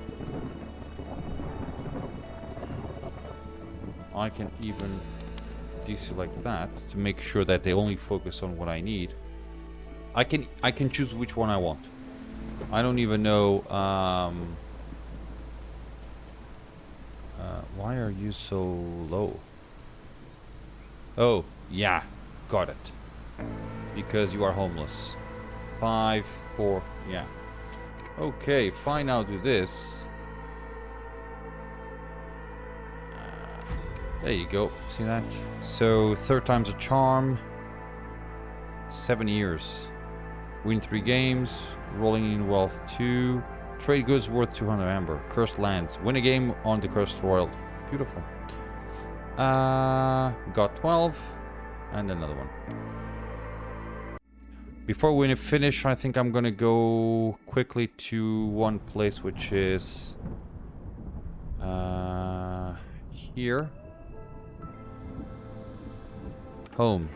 I can even deselect that to make sure that they only focus on what I need. I can choose which one I want. I don't even know. Why are you so low? Oh, yeah, got it. Because you are homeless. 5, 4, yeah. Okay, fine. I'll do this. There you go. See that? So, third time's a charm. 7 years. Win 3 games. Rolling in wealth 2. Trade goods worth 200 amber. Cursed lands. Win a game on the cursed royal. Beautiful. Got 12. And another one. Before we finish, I think I'm gonna go quickly to one place, which is here. Home.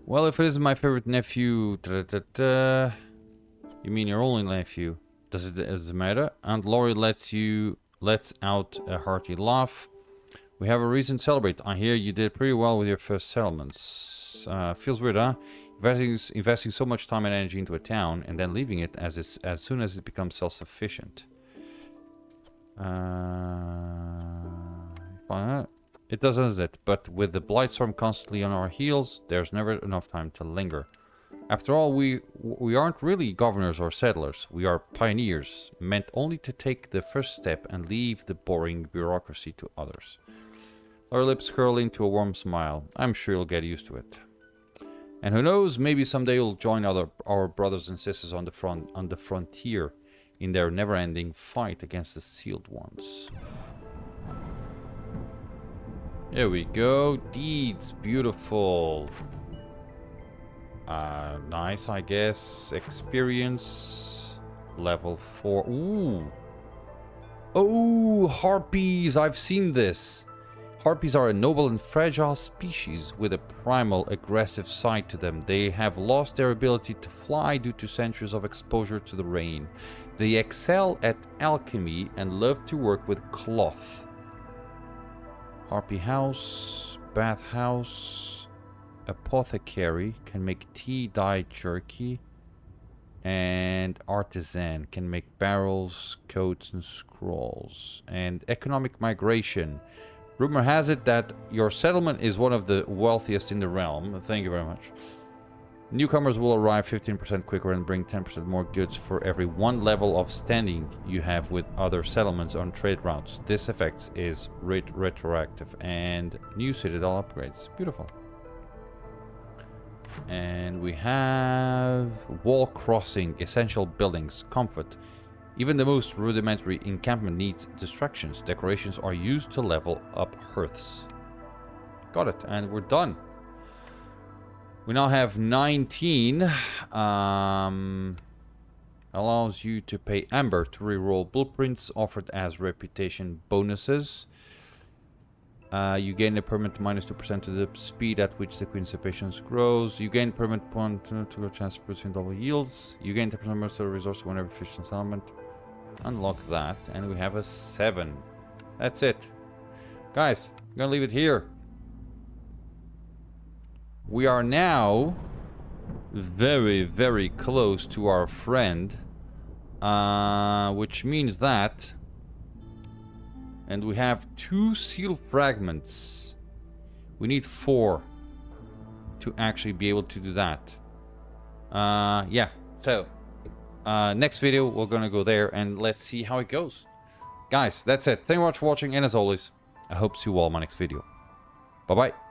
Well, if it isn't my favorite nephew, you mean your only nephew? Does it matter? Aunt Laurie lets out a hearty laugh. We have a reason to celebrate. I hear you did pretty well with your first settlements. Feels weird, huh? Investing so much time and energy into a town and then leaving it as soon as it becomes self-sufficient. It doesn't it? But with the Blightstorm constantly on our heels, there's never enough time to linger. After all, we aren't really governors or settlers. We are pioneers, meant only to take the first step and leave the boring bureaucracy to others. Our lips curl into a warm smile. I'm sure you'll get used to it. And who knows, maybe someday you'll join our brothers and sisters on the frontier in their never-ending fight against the sealed ones. There we go. Deeds. Beautiful. Nice, I guess. Experience. Level 4. Ooh. Oh, harpies. I've seen this. Harpies are a noble and fragile species with a primal, aggressive side to them. They have lost their ability to fly due to centuries of exposure to the rain. They excel at alchemy and love to work with cloth. Harpy house, bath house, apothecary can make tea, dye, jerky, and artisan can make barrels, coats, and scrolls. And economic migration. Rumor has it that your settlement is one of the wealthiest in the realm. Thank you very much. Newcomers will arrive 15% quicker and bring 10% more goods for every 1 level of standing you have with other settlements on trade routes. This effect is retroactive. And new citadel upgrades. Beautiful. And we have wall crossing, essential buildings, comfort. Even the most rudimentary encampment needs distractions. Decorations are used to level up hearths. Got it, and we're done. We now have 19. Allows you to pay amber to reroll blueprints offered as reputation bonuses. You gain a permanent -2% to the speed at which the Queen's patience grows. You gain permanent point to a chance of producing double yields. You gain 10% to the resource whenever fish in settlement. Unlock that, and we have a 7. That's it. Guys, I'm gonna leave it here. We are now very, very close to our friend. Which means that... And we have 2 seal fragments. We need 4 to actually be able to do that. Yeah, so... next video, we're gonna go there and let's see how it goes. Guys, that's it. Thank you very much for watching, and as always, I hope to see you all in my next video. Bye-bye.